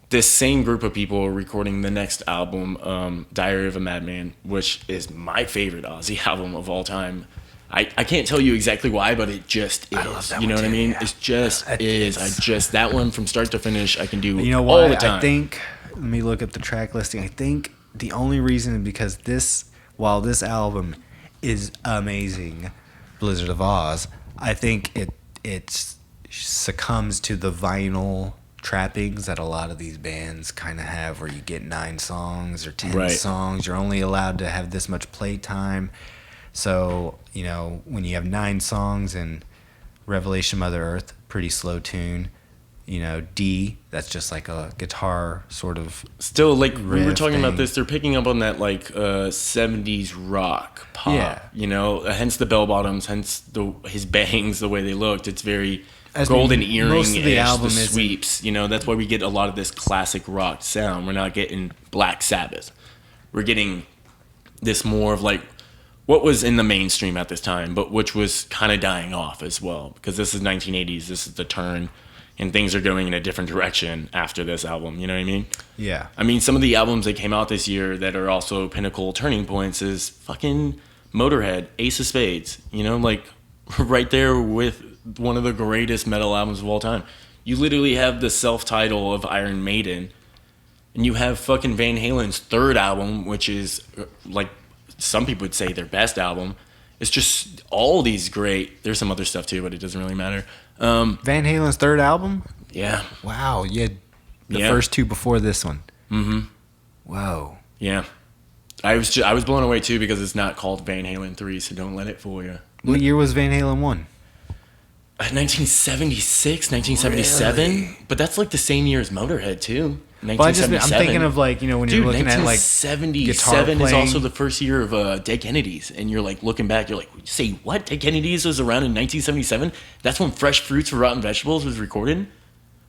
this same group of people are recording the next album, Diary of a Madman, which is my favorite Ozzy album of all time. I can't tell you exactly why, but it just is. I love that you know one what too, I mean? yeah. It just is. That one from start to finish, I can do you know all why? the time. I think, let me look up the track listing. I think the only reason because while this album is amazing, Blizzard of Oz, I think it succumbs to the vinyl trappings that a lot of these bands kind of have, where you get 9 songs or 10 songs. You're only allowed to have this much playtime. So, you know, when you have 9 songs in Revelation Mother Earth, pretty slow tune. You know, D, that's just like a guitar sort of. Still, like we were talking thing. about this, they're picking up on that like 70s rock pop. Yeah. You know, hence the bell bottoms, hence his bangs, the way they looked. It's very As golden earring, most of the album the is sweeps. You know, that's why we get a lot of this classic rock sound. We're not getting Black Sabbath. We're getting this more of like what was in the mainstream at this time, but which was kind of dying off as well, because this is 1980s. This is the turn, and things are going in a different direction after this album. You know what I mean? Yeah. I mean, some of the albums that came out this year that are also pinnacle turning points is fucking Motorhead, Ace of Spades. You know, like right there with one of the greatest metal albums of all time. You literally have the self-title of Iron Maiden, and you have fucking Van Halen's third album, which is like some people would say their best album. It's just all these great. There's some other stuff too, but it doesn't really matter. Van Halen's third album? Yeah. Wow. You had the first 2 before this one. Mm-hmm. Whoa. Yeah. I was blown away too, because it's not called Van Halen 3, so don't let it fool you. What year was Van Halen 1? 1976, 1977. Really? But that's like the same year as Motorhead too. 1977. I'm thinking of like, you know, when you're looking at like 1977 is also the first year of Dead Kennedys, and you're like looking back, you're like, say what? Dead Kennedys was around in 1977. That's when Fresh Fruits for Rotten Vegetables was recorded.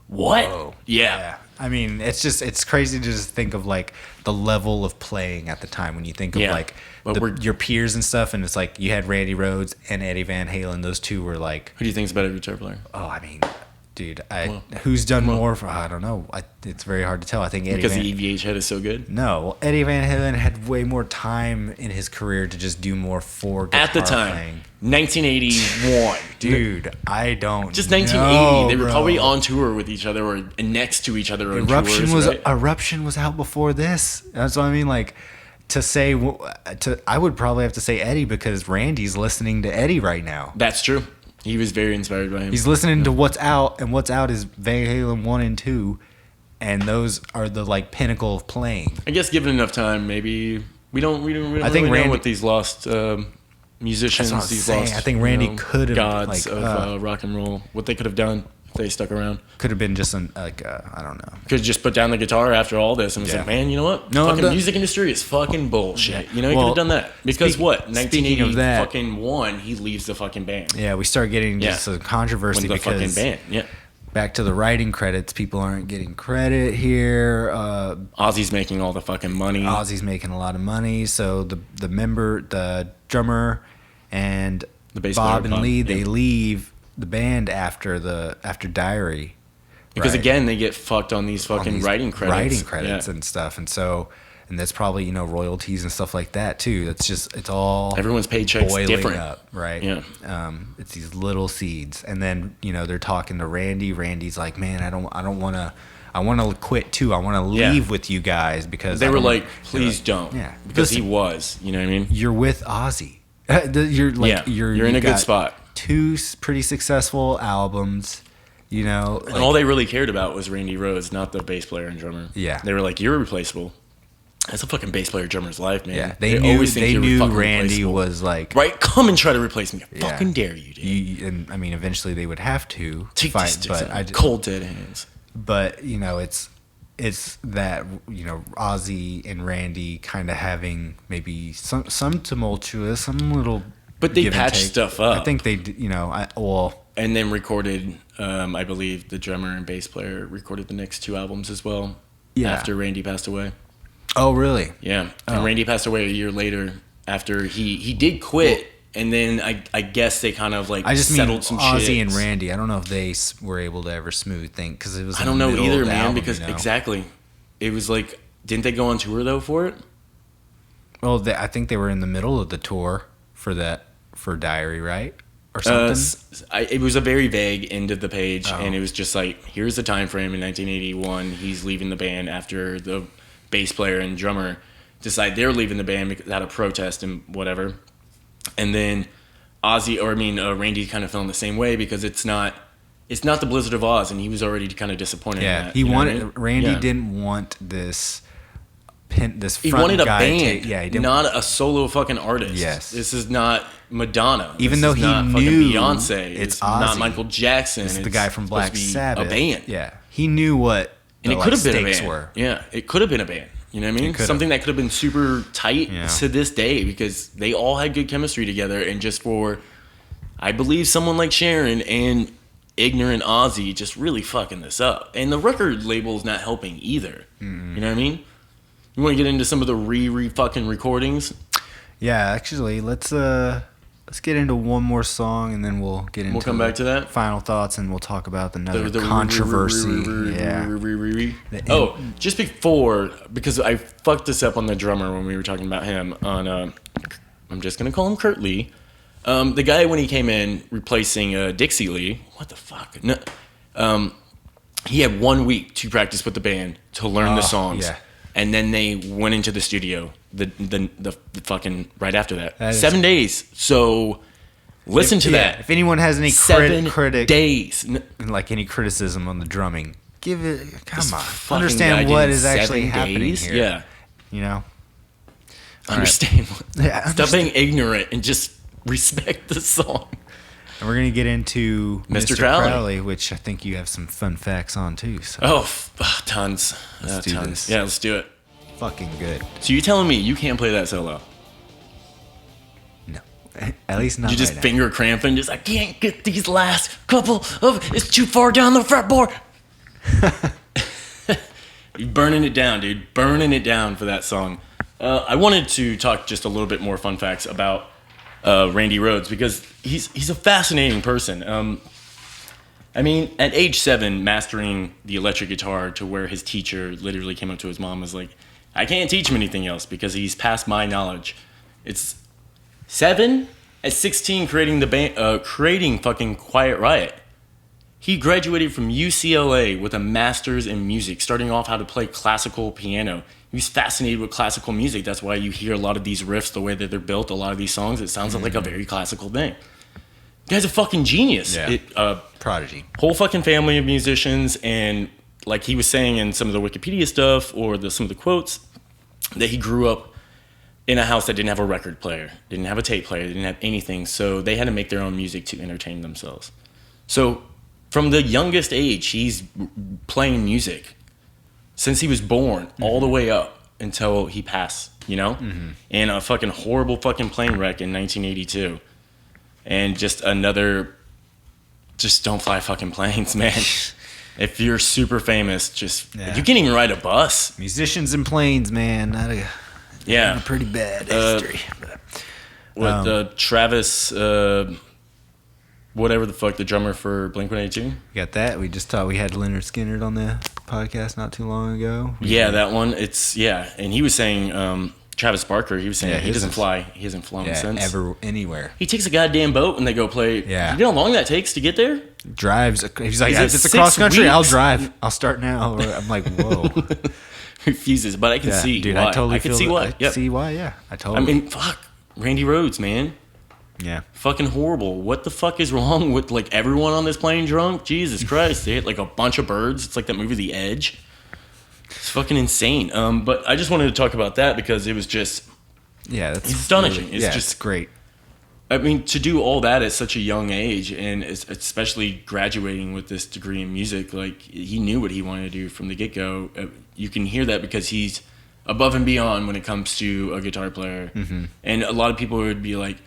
What? Whoa. Yeah. I mean, it's crazy to just think of like the level of playing at the time when you think of like your peers and stuff, and it's like you had Randy Rhoads and Eddie Van Halen. Those two were like. Who do you think is a better guitar player? Oh, I mean, dude, who's done more? I don't know. It's very hard to tell. I think Eddie because the EVH head is so good. No, Eddie Van Halen had way more time in his career to just do more for guitar at the time. Playing. 1981, dude. I don't. Just 1980. They were probably on tour with each other or next to each other. Eruption was out before this. That's what I mean. Like I would probably have to say Eddie, because Randy's listening to Eddie right now. That's true. He was very inspired by him. He's listening to what's out, and what's out is Van Halen 1 and 2, and those are the like pinnacle of playing. I guess given enough time, maybe we don't really know what these lost musicians, I think Randy could have gods of rock and roll, what they could have done if they stuck around. Could have been just I don't know. Could have just put down the guitar after all this and was like, man, you know what? Fucking music industry is fucking bullshit. Yeah. You know, he could have done that. Because 1980 fucking 1, he leaves the fucking band. Yeah, we start getting just a controversy because fucking band. Yeah. Back to the writing credits, people aren't getting credit here. Ozzy's making all the fucking money. Ozzy's making a lot of money. So the drummer, and the bass Bob player, and Lee, they leave the band after Diary. Because again, they get fucked on these fucking writing credits and stuff, and that's probably, you know, royalties and stuff like that too. That's just, it's all everyone's paycheck's different up, right? Yeah. It's these little seeds, and then, you know, they're talking to Randy. Randy's like, man, I want to quit too. I want to leave with you guys, because they were like, please don't. Yeah, because he was, you know what I mean? You're with Ozzy. You're in a good spot. 2 pretty successful albums. You know, and all they really cared about was Randy Rhoads, not the bass player and drummer. Yeah, they were like, "You're replaceable." That's a fucking bass player drummer's life, man. Yeah, they knew Randy was like, right, come and try to replace me. Fucking dare you, dude. And I mean, eventually they would have to take fight, this but cold dead hands. But it's that Ozzy and Randy kind of having maybe some tumultuous, some little. But they patched stuff up. I think they and then recorded. I believe the drummer and bass player recorded the next 2 albums as well. Yeah. After Randy passed away. Oh really? Yeah. And Randy passed away a year later after he did quit. Well, and then I guess they kind of like settled some shit. Ozzy and Randy, I don't know if they were able to ever smooth things because it was. I don't know either, man. Because exactly, it was like, didn't they go on tour though for it? Well, I think they were in the middle of the tour for Diary, right, or something. It was a very vague end of the page, and it was just like, here's the time frame in 1981. He's leaving the band after the bass player and drummer decide they're leaving the band because out of protest and whatever. And then Randy kind of felt the same way because it's not the Blizzard of Oz, and he was already kind of disappointed. Yeah, in that, he wanted Randy didn't want this. He wanted a band, he didn't, not a solo fucking artist. Yes, this is not Madonna. Even though he knew Beyonce, it's not Michael Jackson. It's the guy from Black Sabbath. A band. Yeah, he knew what and it could have been a band. Were. Yeah, it could have been a band. You know what I mean? Something that could have been super tight to this day because they all had good chemistry together. And just for, I believe, someone like Sharon and ignorant Ozzy just really fucking this up. And the record label's not helping either. Mm-hmm. You know what I mean? You want to get into some of the fucking recordings? Yeah, actually, let's get into one more song and then we'll get into. We'll come back to that. Final thoughts and we'll talk about another controversy. Oh, just before, because I fucked this up on the drummer when we were talking about him on. I'm just gonna call him Kurt Lee. The guy when he came in replacing Dixie Lee. What the fuck? No, he had 1 week to practice with the band to learn the songs. Yeah. And then they went into the studio the fucking right after that. 7 days. So listen to that. If anyone has any 7 days, like any criticism on the drumming, give it. Come on, understand what is actually happening here. Yeah, you know. Understand. Stop being ignorant and just respect the song. And we're gonna get into Mr. Crowley, which I think you have some fun facts on too. So. Tons. Let's do this. Yeah, let's do it. Fucking good. So you telling me you can't play that solo? No, at least not. You just finger cramping. Just I can't get these last couple of. It's too far down the fretboard. You're burning it down, dude. Burning it down for that song. I wanted to talk just a little bit more fun facts about Randy Rhoads because he's a fascinating person. I mean, at age 7, mastering the electric guitar to where his teacher literally came up to his mom and was like, I can't teach him anything else because he's past my knowledge. It's 7 at 16 creating the band, creating fucking Quiet Riot. He graduated from UCLA with a master's in music, starting off how to play classical piano. He was fascinated with classical music. That's why you hear a lot of these riffs, the way that they're built, a lot of these songs, it sounds like a very classical thing. The guy's a fucking genius. Yeah. Prodigy. Whole fucking family of musicians, and like he was saying in some of the Wikipedia stuff or some of the quotes, that he grew up in a house that didn't have a record player, didn't have a tape player, didn't have anything, so they had to make their own music to entertain themselves. So from the youngest age, he's playing music since he was born, all the way up until he passed, you know? Mm-hmm. In a fucking horrible fucking plane wreck in 1982. And just don't fly fucking planes, man. If you're super famous, you can't even ride a bus. Musicians and planes, man. A pretty bad history. Travis, whatever the fuck, the drummer for Blink-182. Got that. We just thought we had Leonard Skinner on the podcast not too long ago. Yeah, that one. And he was saying, Travis Barker, he was saying he doesn't fly. He hasn't flown since. Ever, anywhere. He takes a goddamn boat when they go play. Yeah. You know how long that takes to get there? Drives. He's like, if it's a cross country, weeks? I'll drive. I'll start now. I'm like, whoa. Refuses, but I can see dude, why. I totally can see why. I see why, yeah. I mean, fuck. Randy Rhoads, man. Yeah. Fucking horrible. What the fuck is wrong with like everyone on this plane drunk? Jesus Christ. They hit like a bunch of birds. It's like that movie The Edge. It's fucking insane. But I just wanted to talk about that because it was just that's astonishing. Really, it's just great. I mean, to do all that at such a young age, and especially graduating with this degree in music, like he knew what he wanted to do from the get-go. You can hear that because he's above and beyond when it comes to a guitar player. Mm-hmm. And a lot of people would be like,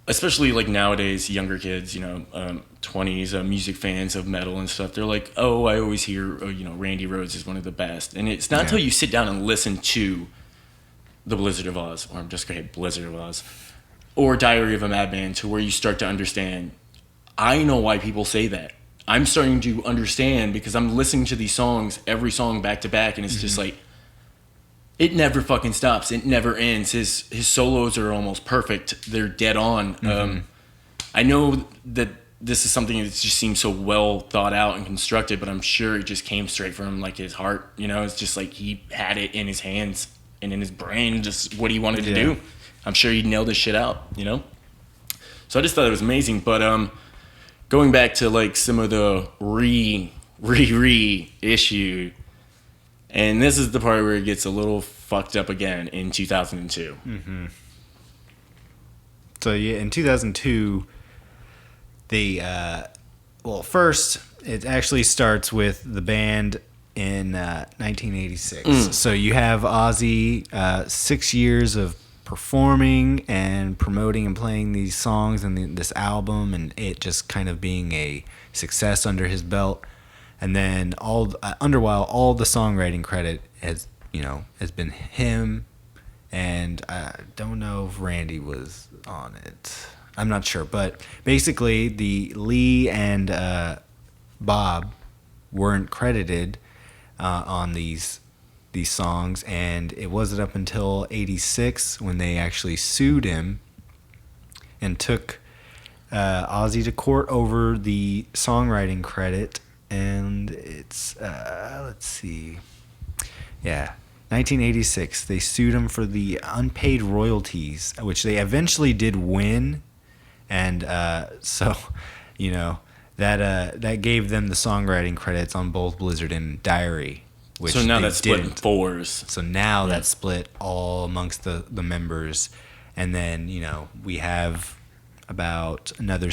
especially like nowadays, younger kids, 20s, music fans of metal and stuff, they're like, oh, I always hear, Randy Rhoads is one of the best. And it's not until you sit down and listen to The Blizzard of Oz, or I'm just going to hit Blizzard of Oz, or Diary of a Madman, to where you start to understand, I know why people say that. I'm starting to understand because I'm listening to these songs, every song back to back, and it's just like, it never fucking stops. It never ends. His solos are almost perfect. They're dead on. Mm-hmm. I know that this is something that just seems so well thought out and constructed, but I'm sure it just came straight from like his heart. It's just like he had it in his hands and in his brain, just what he wanted to do. I'm sure he nailed this shit out, So I just thought it was amazing. But going back to like some of the issue, and this is the part where it gets a little fucked up again in 2002. Mm-hmm. So yeah, in 2002, first it actually starts with the band in 1986. So you have Ozzy, 6 years of performing and promoting and playing these songs and this album, and it just kind of being a success under his belt. And then all the songwriting credit has been him, and I don't know if Randy was on it. I'm not sure, but basically the Lee and Bob weren't credited on these songs, and it wasn't up until '86 when they actually sued him and took Ozzy to court over the songwriting credit. And it's, let's see. Yeah, 1986. They sued him for the unpaid royalties, which they eventually did win. And so, that gave them the songwriting credits on both Blizzard and Diary. Which so now that's split in fours. So now that's split all amongst the members. And then, we have about another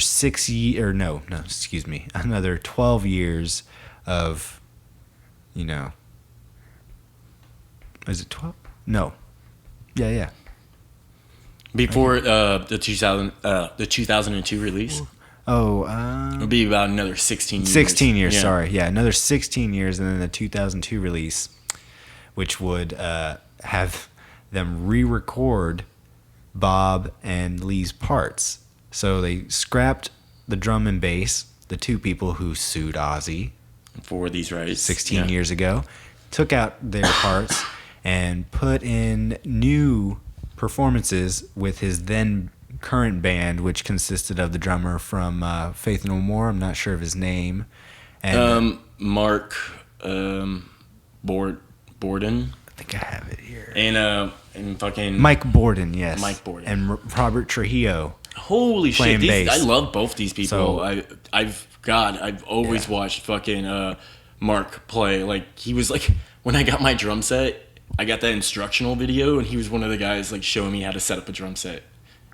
another 12 years of, is it 12? No. Yeah. Before the 2002 release? It would be about another 16 years. 16 years, sorry. Yeah, another 16 years, and then the 2002 release, which would have them re-record Bob and Lee's parts. So they scrapped the drum and bass, the two people who sued Ozzy for these rights 16 years ago, took out their parts and put in new performances with his then current band, which consisted of the drummer from Faith No More. I'm not sure of his name. And Mark Borden. I think I have it here. And fucking Mike Borden, yes. Mike Borden. And Robert Trujillo. Holy shit! Bass. I love both these people. So, I've always watched fucking Mark play. Like, he was like, when I got my drum set, I got that instructional video, and he was one of the guys like showing me how to set up a drum set.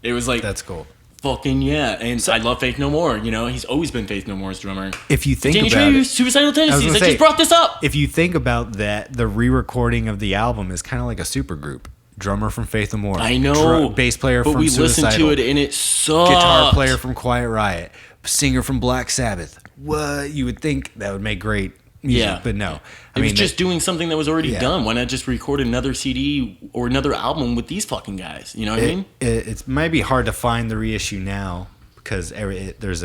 It was like, that's cool. Fucking yeah. And so, I love Faith No More. He's always been Faith No More's drummer. If you think about it, Suicidal Tendencies. I just brought this up. If you think about that, the re-recording of the album is kind of like a supergroup. Drummer from Faith No More. I know. Bass player from Suicidal. But we listened to it and it sucked. Guitar player from Quiet Riot. Singer from Black Sabbath. What? You would think that would make great music, but no. It was just doing something that was already done. Why not just record another CD or another album with these fucking guys? You know what I mean? It might be hard to find the reissue now because there's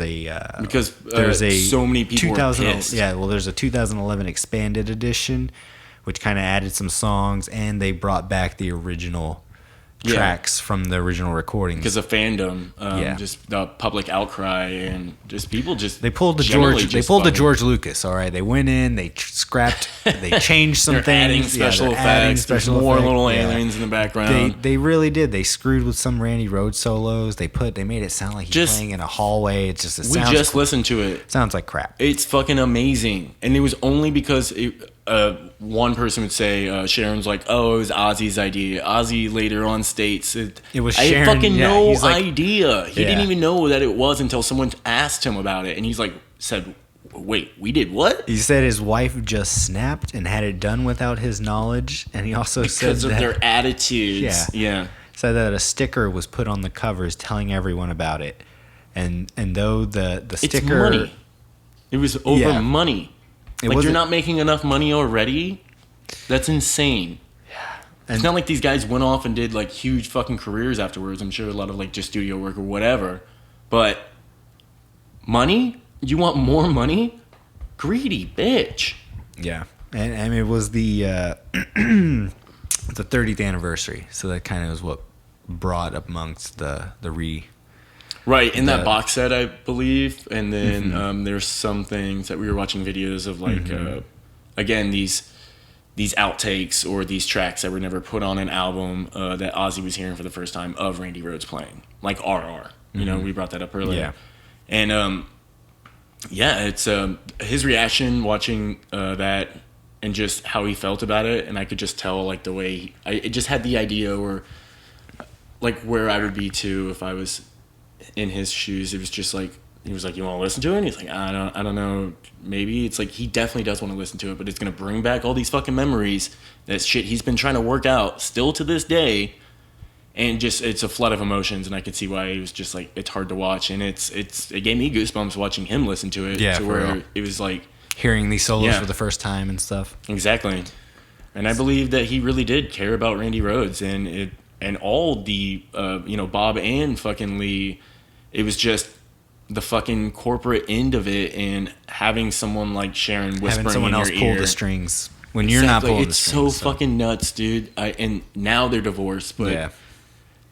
so many people are pissed. Yeah, well, there's a 2011 expanded edition, which kind of added some songs, and they brought back the original tracks from the original recordings because of fandom, just the public outcry, and just people just they pulled the George Lucas. All right, they went in, they scrapped, they changed some things, adding special effects, there's more little aliens in the background. They really did. They screwed with some Randy Rhoads solos. They made it sound like he's playing in a hallway. We just listened to it. Sounds like crap. It's fucking amazing, and it was only because one person would say Sharon's like, oh, it was Ozzy's idea. Ozzy later on states it was I Sharon. had fucking Yeah, no he's like, idea. He didn't even know that it was until someone asked him about it, and he's like, said, wait, we did what? He said his wife just snapped and had it done without his knowledge, and he also said because of their attitudes. Yeah. Said that a sticker was put on the covers telling everyone about it, and though the sticker, it's money. It was over money. Like, you're not making enough money already? That's insane. Yeah. It's not like these guys went off and did, like, huge fucking careers afterwards. I'm sure a lot of, like, just studio work or whatever. But money? You want more money? Greedy bitch. Yeah. And it was the the 30th anniversary. So that kind of is what brought amongst the Right, in that box set, I believe. And then there's some things that we were watching videos of, like, again, these outtakes or these tracks that were never put on an album that Ozzy was hearing for the first time of Randy Rhoads playing. Like RR. You know, we brought that up earlier. Yeah. And, it's his reaction watching that and just how he felt about it. And I could just tell, like, the way... it just had the idea or, like, where I would be, too, if I was... in his shoes. It was just like, he was like, you want to listen to it? And he's like, I don't know, maybe. It's like, he definitely does want to listen to it, but it's going to bring back all these fucking memories, that shit he's been trying to work out still to this day, and just, it's a flood of emotions, and I could see why he was just like, it's hard to watch, and it gave me goosebumps watching him listen to it, to where real. It was like hearing these solos for the first time and stuff. Exactly. And I believe that he really did care about Randy Rhoads, and all the Bob and fucking Lee. It was just the fucking corporate end of it, and having someone like Sharon whispering having someone in else your pull ear. the strings when you're not pulling the strings. It's so fucking nuts, dude. And now they're divorced, but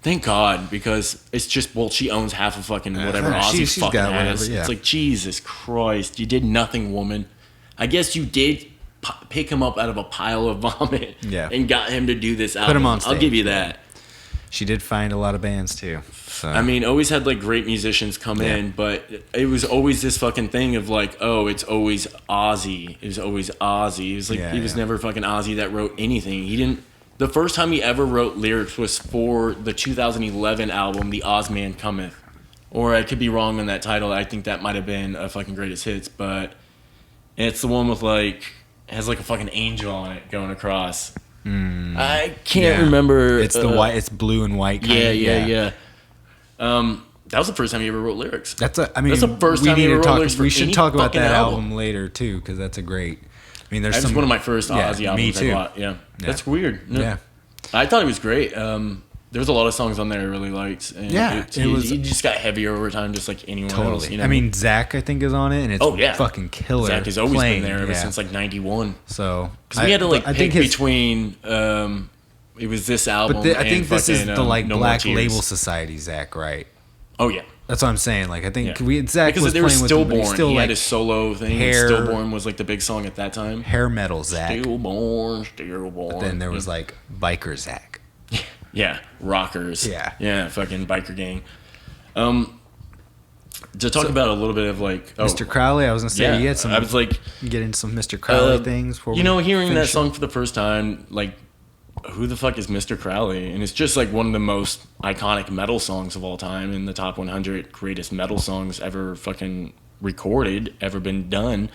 thank God, because it's just, well, she owns half of fucking whatever Ozzy fucking has. It's like, Jesus Christ, you did nothing, woman. I guess you did pick him up out of a pile of vomit and got him to do this album. Put him on stage. I'll give you that. She did find a lot of bands too. So. I mean, always had like great musicians come in, but it was always this fucking thing of like, oh, it's always Ozzy. It was always Ozzy. It was like, he was never fucking Ozzy that wrote anything. He didn't. The first time he ever wrote lyrics was for the 2011 album, The Ozman Cometh. Or I could be wrong on that title. I think that might have been a fucking greatest hits, but it's the one with like, has like a fucking angel on it going across. I can't remember. It's the white. It's blue and white. Yeah. That was the first time he ever wrote lyrics. That's the first time he ever wrote lyrics. We should talk about that album later too, because that's a great. I mean, that's one of my first Ozzy albums. Me too. I bought. Yeah, that's weird. Yeah, I thought it was great. There was a lot of songs on there I really liked. And he just got heavier over time, just like anyone else. You know? I mean, Zach, I think, is on it, and it's fucking killer. Zach has always been there ever since like '91. So because we had to like pick between. It was this album, but I think this is the like No Black Label Society Zach, right? Oh yeah, that's what I'm saying. Like I think Zach because was they were playing Stillborn. with he had his solo thing. Stillborn was like the big song at that time. Hair metal Zach. Stillborn. But then there was like biker Zach. Yeah, rockers. Yeah, fucking biker gang. To talk about a little bit of like Mr. Crowley, I was gonna say you had some. I was like get into some Mr. Crowley things. Hearing that song for the first time, like, who the fuck is Mr. Crowley? And it's just like one of the most iconic metal songs of all time, in the top 100 greatest metal songs ever fucking recorded, ever been done.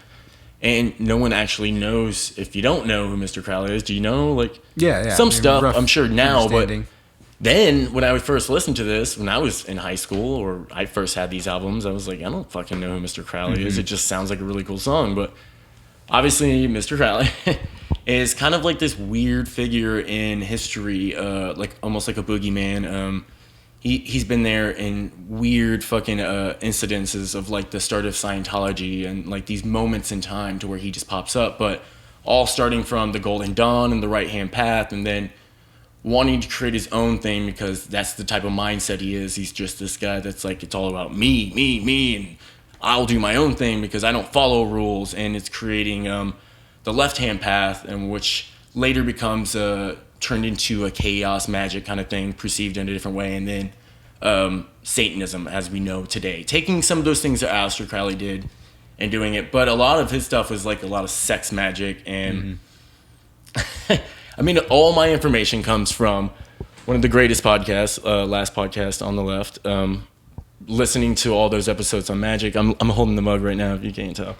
And no one actually knows. If you don't know who Mr. Crowley is, do you know? Like, some stuff I'm sure now, but then when I would first listen to this, when I was in high school or I first had these albums, I was like, I don't fucking know who Mr. Crowley is. It just sounds like a really cool song. But obviously, Mr. Crowley is kind of like this weird figure in history, like almost like a boogeyman. He's been there in weird fucking incidences of like the start of Scientology and like these moments in time to where he just pops up, but all starting from the Golden Dawn and the Right Hand Path, and then wanting to create his own thing because that's the type of mindset he is. He's just this guy that's like, it's all about me, and I'll do my own thing because I don't follow rules, and it's creating the Left Hand Path, and which later becomes turned into a chaos magic kind of thing, perceived in a different way, and then Satanism as we know today. Taking some of those things that Aleister Crowley did and doing it, but a lot of his stuff was like a lot of sex magic and I mean, all my information comes from one of the greatest podcasts, Last Podcast on the Left. Listening to all those episodes on Magic. I'm holding the mug right now, if you can't tell.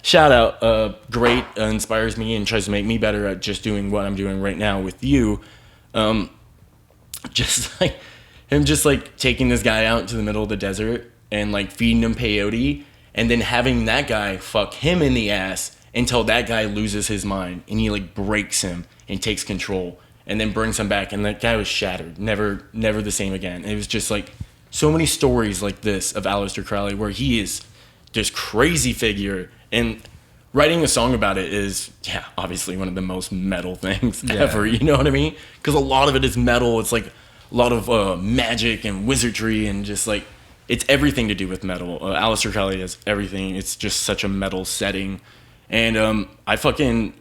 Shout out. Great. Inspires me and tries to make me better at just doing what I'm doing right now with you. Just like him just like taking this guy out into the middle of the desert and like feeding him peyote and then having that guy fuck him in the ass until that guy loses his mind and he like breaks him and takes control and then brings him back, and that guy was shattered, never the same again. It was just like so many stories like this of Aleister Crowley where he is this crazy figure, and writing a song about it is, obviously one of the most metal things ever, you know what I mean? Because a lot of it is metal. It's like a lot of magic and wizardry and just like, it's everything to do with metal. Aleister Crowley has everything. It's just such a metal setting. And I fucking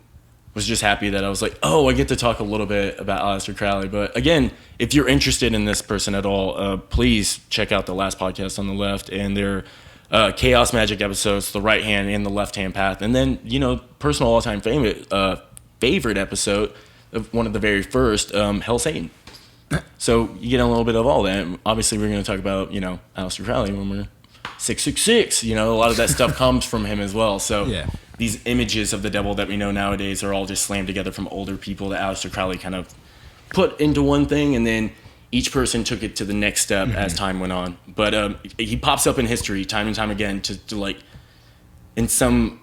was just happy that I was like, oh, I get to talk a little bit about Aleister Crowley. But again, if you're interested in this person at all, please check out the Last Podcast on the Left and their Chaos Magic episodes, the right hand and the left hand path. And then, personal all-time favorite episode of one of the very first, Hell Satan. So you get a little bit of all that. Obviously, we're going to talk about, Aleister Crowley when we're 666. A lot of that stuff comes from him as well. So these images of the devil that we know nowadays are all just slammed together from older people that Aleister Crowley kind of put into one thing, and then each person took it to the next step as time went on. But he pops up in history time and time again to like, in some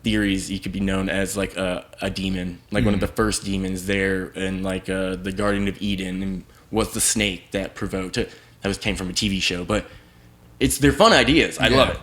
theories, he could be known as like a demon, like one of the first demons there in like the Garden of Eden, and was the snake that provoked it. That came from a TV show, but they're fun ideas. I love it.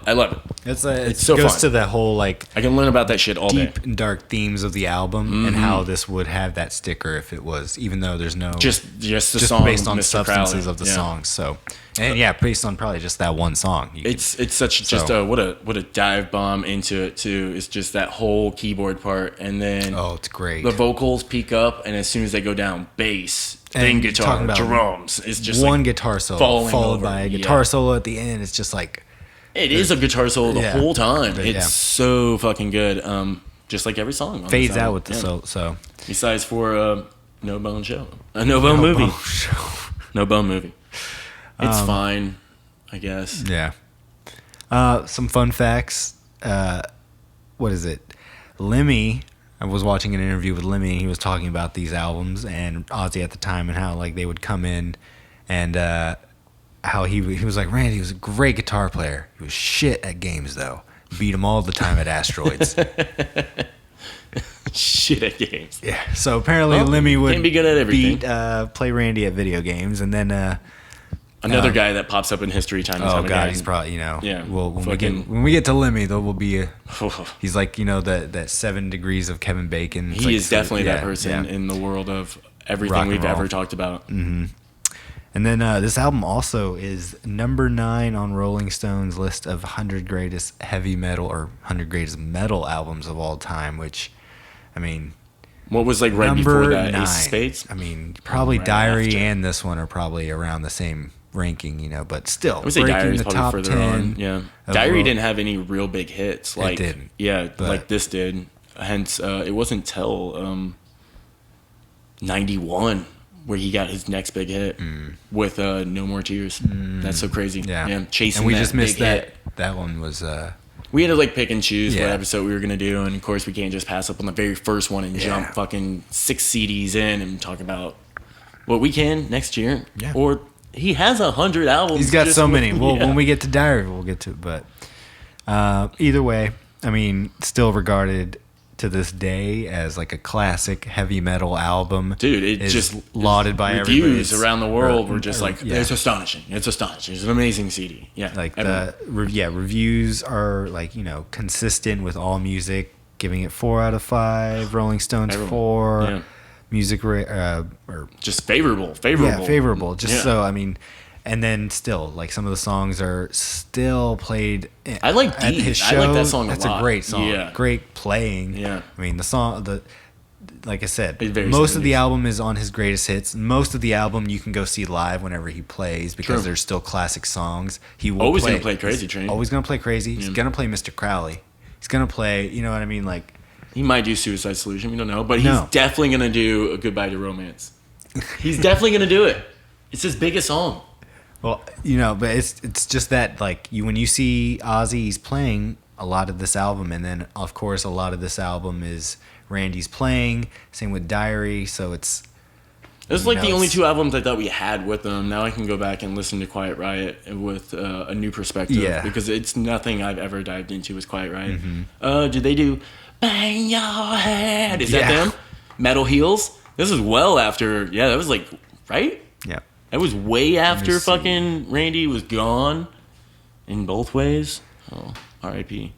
It's so goes fun. To that whole like I can learn about that shit all day. Deep and dark themes of the album and how this would have that sticker if it was, even though there's no just the song based on Mr. substances Crowley. of the songs. So based on probably just that one song. It's such just what a dive bomb into it too. It's just that whole keyboard part, and then it's great. The vocals peak up, and as soon as they go down, bass, then guitar, drums. It's just one like guitar solo followed by a guitar solo at the end. It's just like it is a guitar solo the whole time. It's so fucking good. Just like every song fades out with the solo. So besides for No Bone Show, a No Bone movie, No Bone movie. It's fine, I guess. Yeah. Some fun facts. What is it? Lemmy. I was watching an interview with Lemmy. He was talking about these albums and Ozzy at the time, and how like they would come in, and how he was like, Randy was a great guitar player. He was shit at games though. Beat him all the time at Asteroids. Shit at games. Yeah. So apparently Lemmy would be good at everything. play Randy at video games, and then another guy that pops up in history time and time again. He's probably Well, when we get to Lemmy, there will be he's like that 7 degrees of Kevin Bacon. He is definitely that person in the world of everything we've ever talked about. Mm-hmm. And then this album also is number 9 on Rolling Stone's list of 100 greatest heavy metal or 100 greatest metal albums of all time. Which, I mean, what was like right before that? 9. Ace of Spades. I mean, probably right Diary after. And this one are probably around the same ranking, but still, I would say Diary's probably top further 10 on. Yeah, Diary didn't have any real big hits. Like, it didn't. Yeah, like this did. Hence, it wasn't till 91 where he got his next big hit with No More Tears. That's so crazy. Yeah, chasing. And we just missed that. Hit. That one was. We had to like pick and choose what episode we were gonna do, and of course we can't just pass up on the very first one and jump fucking 6 CDs in and talk about what we can next year. Yeah. Or he has 100 albums. He's got so many. Well, when we get to Diary, we'll get to it. But either way, I mean, still regarded to this day as like a classic heavy metal album. Dude, it just lauded by everybody. Reviews around the world were just like, it's astonishing. It's astonishing. It's an amazing CD. Yeah. Like reviews are like, consistent with All Music, giving it 4 out of 5. Rolling Stones 4. Yeah. Music or just favorable. Yeah, favorable. So I mean, and then still like some of the songs are still played. I like at his show. I like that song a lot. That's a great song. Yeah. Great playing. Yeah. I mean, the song, like I said, most of the album is on his greatest hits. Most of the album you can go see live whenever he plays because there's still classic songs. He will always gonna play Crazy Train. Always gonna play Crazy. He's gonna play Mr. Crowley. He's gonna play. You know what I mean? Like. He might do Suicide Solution. We don't know, but he's definitely gonna do a Goodbye to Romance. He's definitely gonna do it. It's his biggest song. Well, but it's just that like when you see Ozzy, he's playing a lot of this album, and then of course a lot of this album is Randy's playing. Same with Diary, so it's. It was like the only two albums I thought we had with them. Now I can go back and listen to Quiet Riot with a new perspective because it's nothing I've ever dived into with Quiet Riot. Mm-hmm. Did they do Bang Your Head? Is that them? Metal Heels? This is well after. Yeah, that was like right. Yeah, that was way after fucking Randy was gone. In both ways. Oh, R.I.P.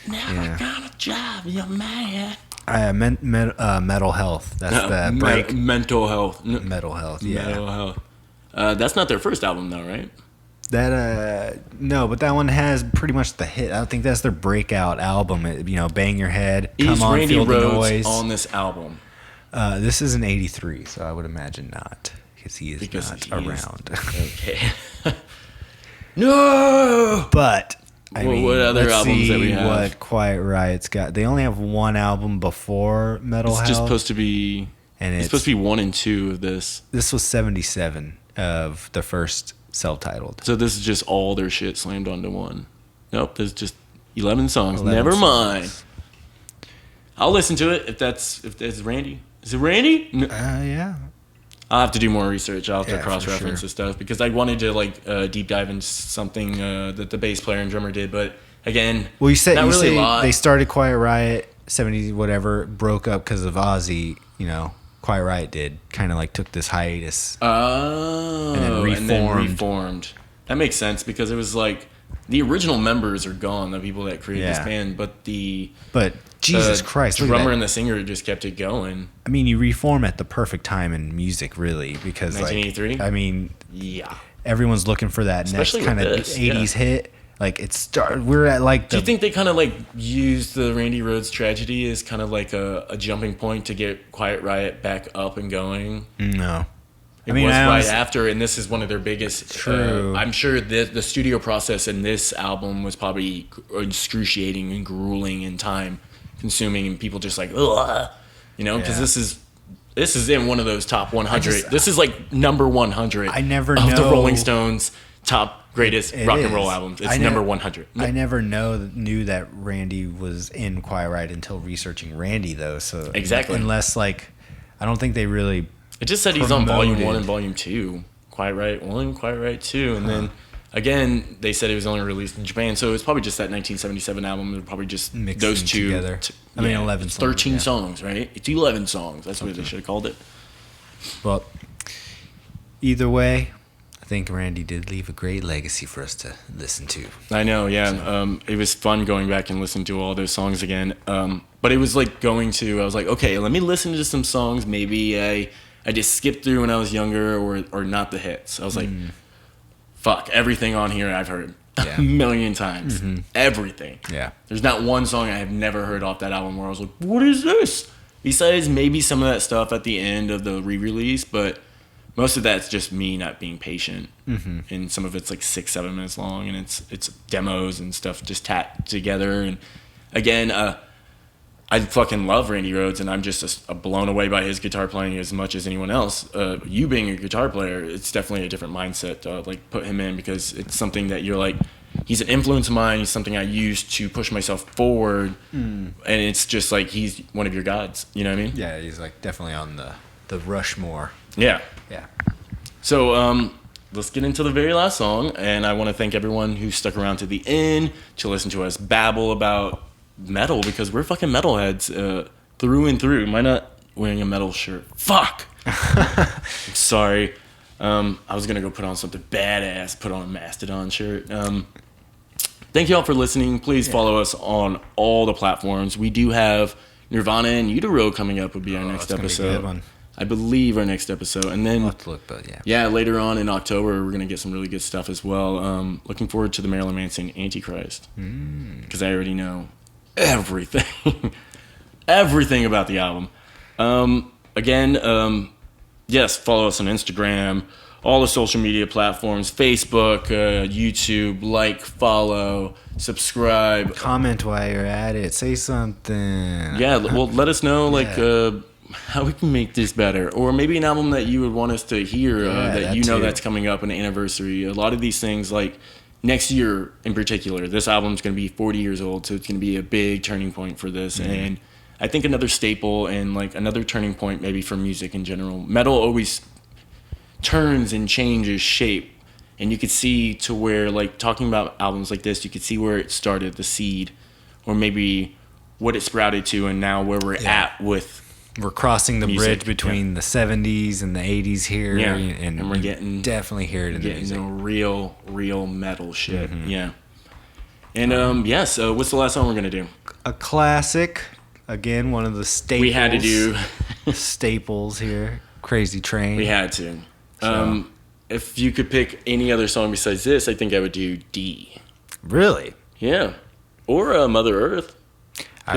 Never gonna drive you mad. Mental Health. That's the break. Mental Health. Mental Health. Yeah. Mental Health. That's not their first album, though, right? That no, but that one has pretty much the hit. I don't think that's their breakout album. Bang Your Head. Is Come on, Randy Feel the Rhoads Noise on this album? This is an '83, so I would imagine not, because he is not around. Okay. No. But. I mean, what other albums that we have? What Quiet Riot's got? They only have one album before Metal Health. It's just supposed to be. And it's supposed to be 1 and 2 of this. This was 77 of the first self-titled. So this is just all their shit slammed onto one. Nope, there's just 11 songs. Never mind. I'll listen to it if that's Randy. Is it Randy? Yeah. I'll have to do more research. I'll have to cross-reference this stuff because I wanted to deep dive into something that the bass player and drummer did, but again, well, you said they started Quiet Riot 70 whatever, broke up because of Ozzy. Quiet Riot did kind of like took this hiatus. Oh, and then reformed. That makes sense because it was like the original members are gone, the people that created this band, but Jesus Christ, the drummer and the singer just kept it going. I mean, you reform at the perfect time in music, really, because 1983. Everyone's looking for that especially next kind of 80s hit. Like it started. We're at like. Do you think they kind of like used the Randy Rhoads tragedy as kind of like a jumping point to get Quiet Riot back up and going? No. It was right after, and this is one of their biggest. True. I'm sure the studio process in this album was probably excruciating and grueling and time consuming, and people just like, ugh, because this is in one of those top 100. This is like number 100. I never of know the Rolling Stones top greatest rock and roll albums. It's number 100. I never knew that Randy was in Quiet Riot until researching Randy, though. So exactly, unless I don't think they really. It just said he's on Volume 1 and Volume 2. Quiet Riot 1, Quiet Riot 2. And then, again, they said it was only released in Japan. So it was probably just that 1977 album. They're probably just mixed those two. Together. 11 songs. 13 songs, right? It's 11 songs. That's what they should have called it. Well, either way, I think Randy did leave a great legacy for us to listen to. I know, yeah. So. It was fun going back and listening to all those songs again. But it was like I was like, okay, let me listen to some songs. Maybe I just skipped through when I was younger or not the hits. I was like, fuck, everything on here I've heard a million times. Mm-hmm. Everything. Yeah. There's not one song I have never heard off that album where I was like, what is this? Besides maybe some of that stuff at the end of the re-release, but most of that's just me not being patient. Mm-hmm. And some of it's like 6-7 minutes long, and it's demos and stuff just tacked together. And again, I fucking love Randy Rhoads, and I'm just blown away by his guitar playing as much as anyone else. You being a guitar player, it's definitely a different mindset to put him in, because it's something that you're like, he's an influence of mine. He's something I use to push myself forward, and it's just like he's one of your gods. You know what I mean? Yeah, he's like definitely on the Rushmore. Yeah. Yeah. So let's get into the very last song, and I want to thank everyone who stuck around to the end to listen to us babble about metal, because we're fucking metalheads through and through. Am I not wearing a metal shirt? Fuck. I'm sorry. I was gonna go put on something badass, put on a Mastodon shirt. Thank you all for listening. Please follow us on all the platforms. We do have Nirvana and Utero coming up. Would be our next episode. Be a good one. I believe our next episode, and then I'll have to look, but later on in October we're gonna get some really good stuff as well. Looking forward to the Marilyn Manson Antichrist, because I already know everything about the album. Again, yes, follow us on Instagram, all the social media platforms, Facebook, YouTube, like, follow, subscribe. Comment while you're at it. Say something. Yeah, well, let us know, like, how we can make this better. Or maybe an album that you would want us to hear that you know that's coming up, an anniversary. A lot of these things, like, next year in particular, this album's going to be 40 years old, so it's going to be a big turning point for this. Mm-hmm. And I think another staple and, like, another turning point maybe for music in general. Metal always turns and changes shape, and you could see to where, like, talking about albums like this, you could see where it started, the seed, or maybe what it sprouted to, and now where we're at with we're crossing the music. Bridge between the 70s and the 80s here, and we're getting definitely hear it in the music. real metal shit. And so what's the last song we're gonna do? A classic, again, one of the staples. We had to do staples here. Crazy Train. We had to. So. If you could pick any other song besides this, I think I would do D. Really? Yeah. Or Mother Earth.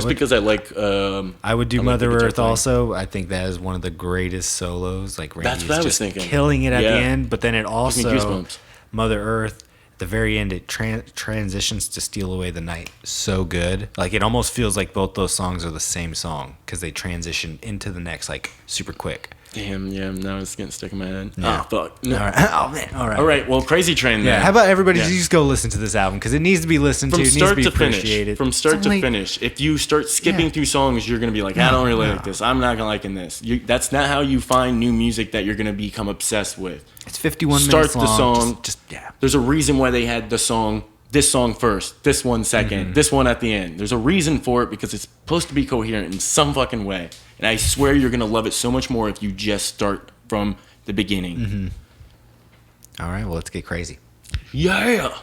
Because I like... I would do Mother Earth also. I think that is one of the greatest solos. Like, Randy is just killing it at the end. But then it also... Mother Earth, at the very end, it transitions to Steal Away the Night so good. Like, it almost feels like both those songs are the same song because they transition into the next, like, super quick. Damn, now it's getting stuck in my head. No. Oh, fuck. No. All right. Oh, man. All right, well, Crazy Train then. Yeah, how about everybody just go listen to this album because it needs to be listened to. It needs to be appreciated. From start to finish. If you start skipping through songs, you're going to be like, I don't really like this. I'm not going to like this. That's not how you find new music that you're going to become obsessed with. It's 51 minutes long. Start the song. There's a reason why they had this song first, this one second, this one at the end. There's a reason for it because it's supposed to be coherent in some fucking way. And I swear you're going to love it so much more if you just start from the beginning. All right, well, let's get crazy. Yeah.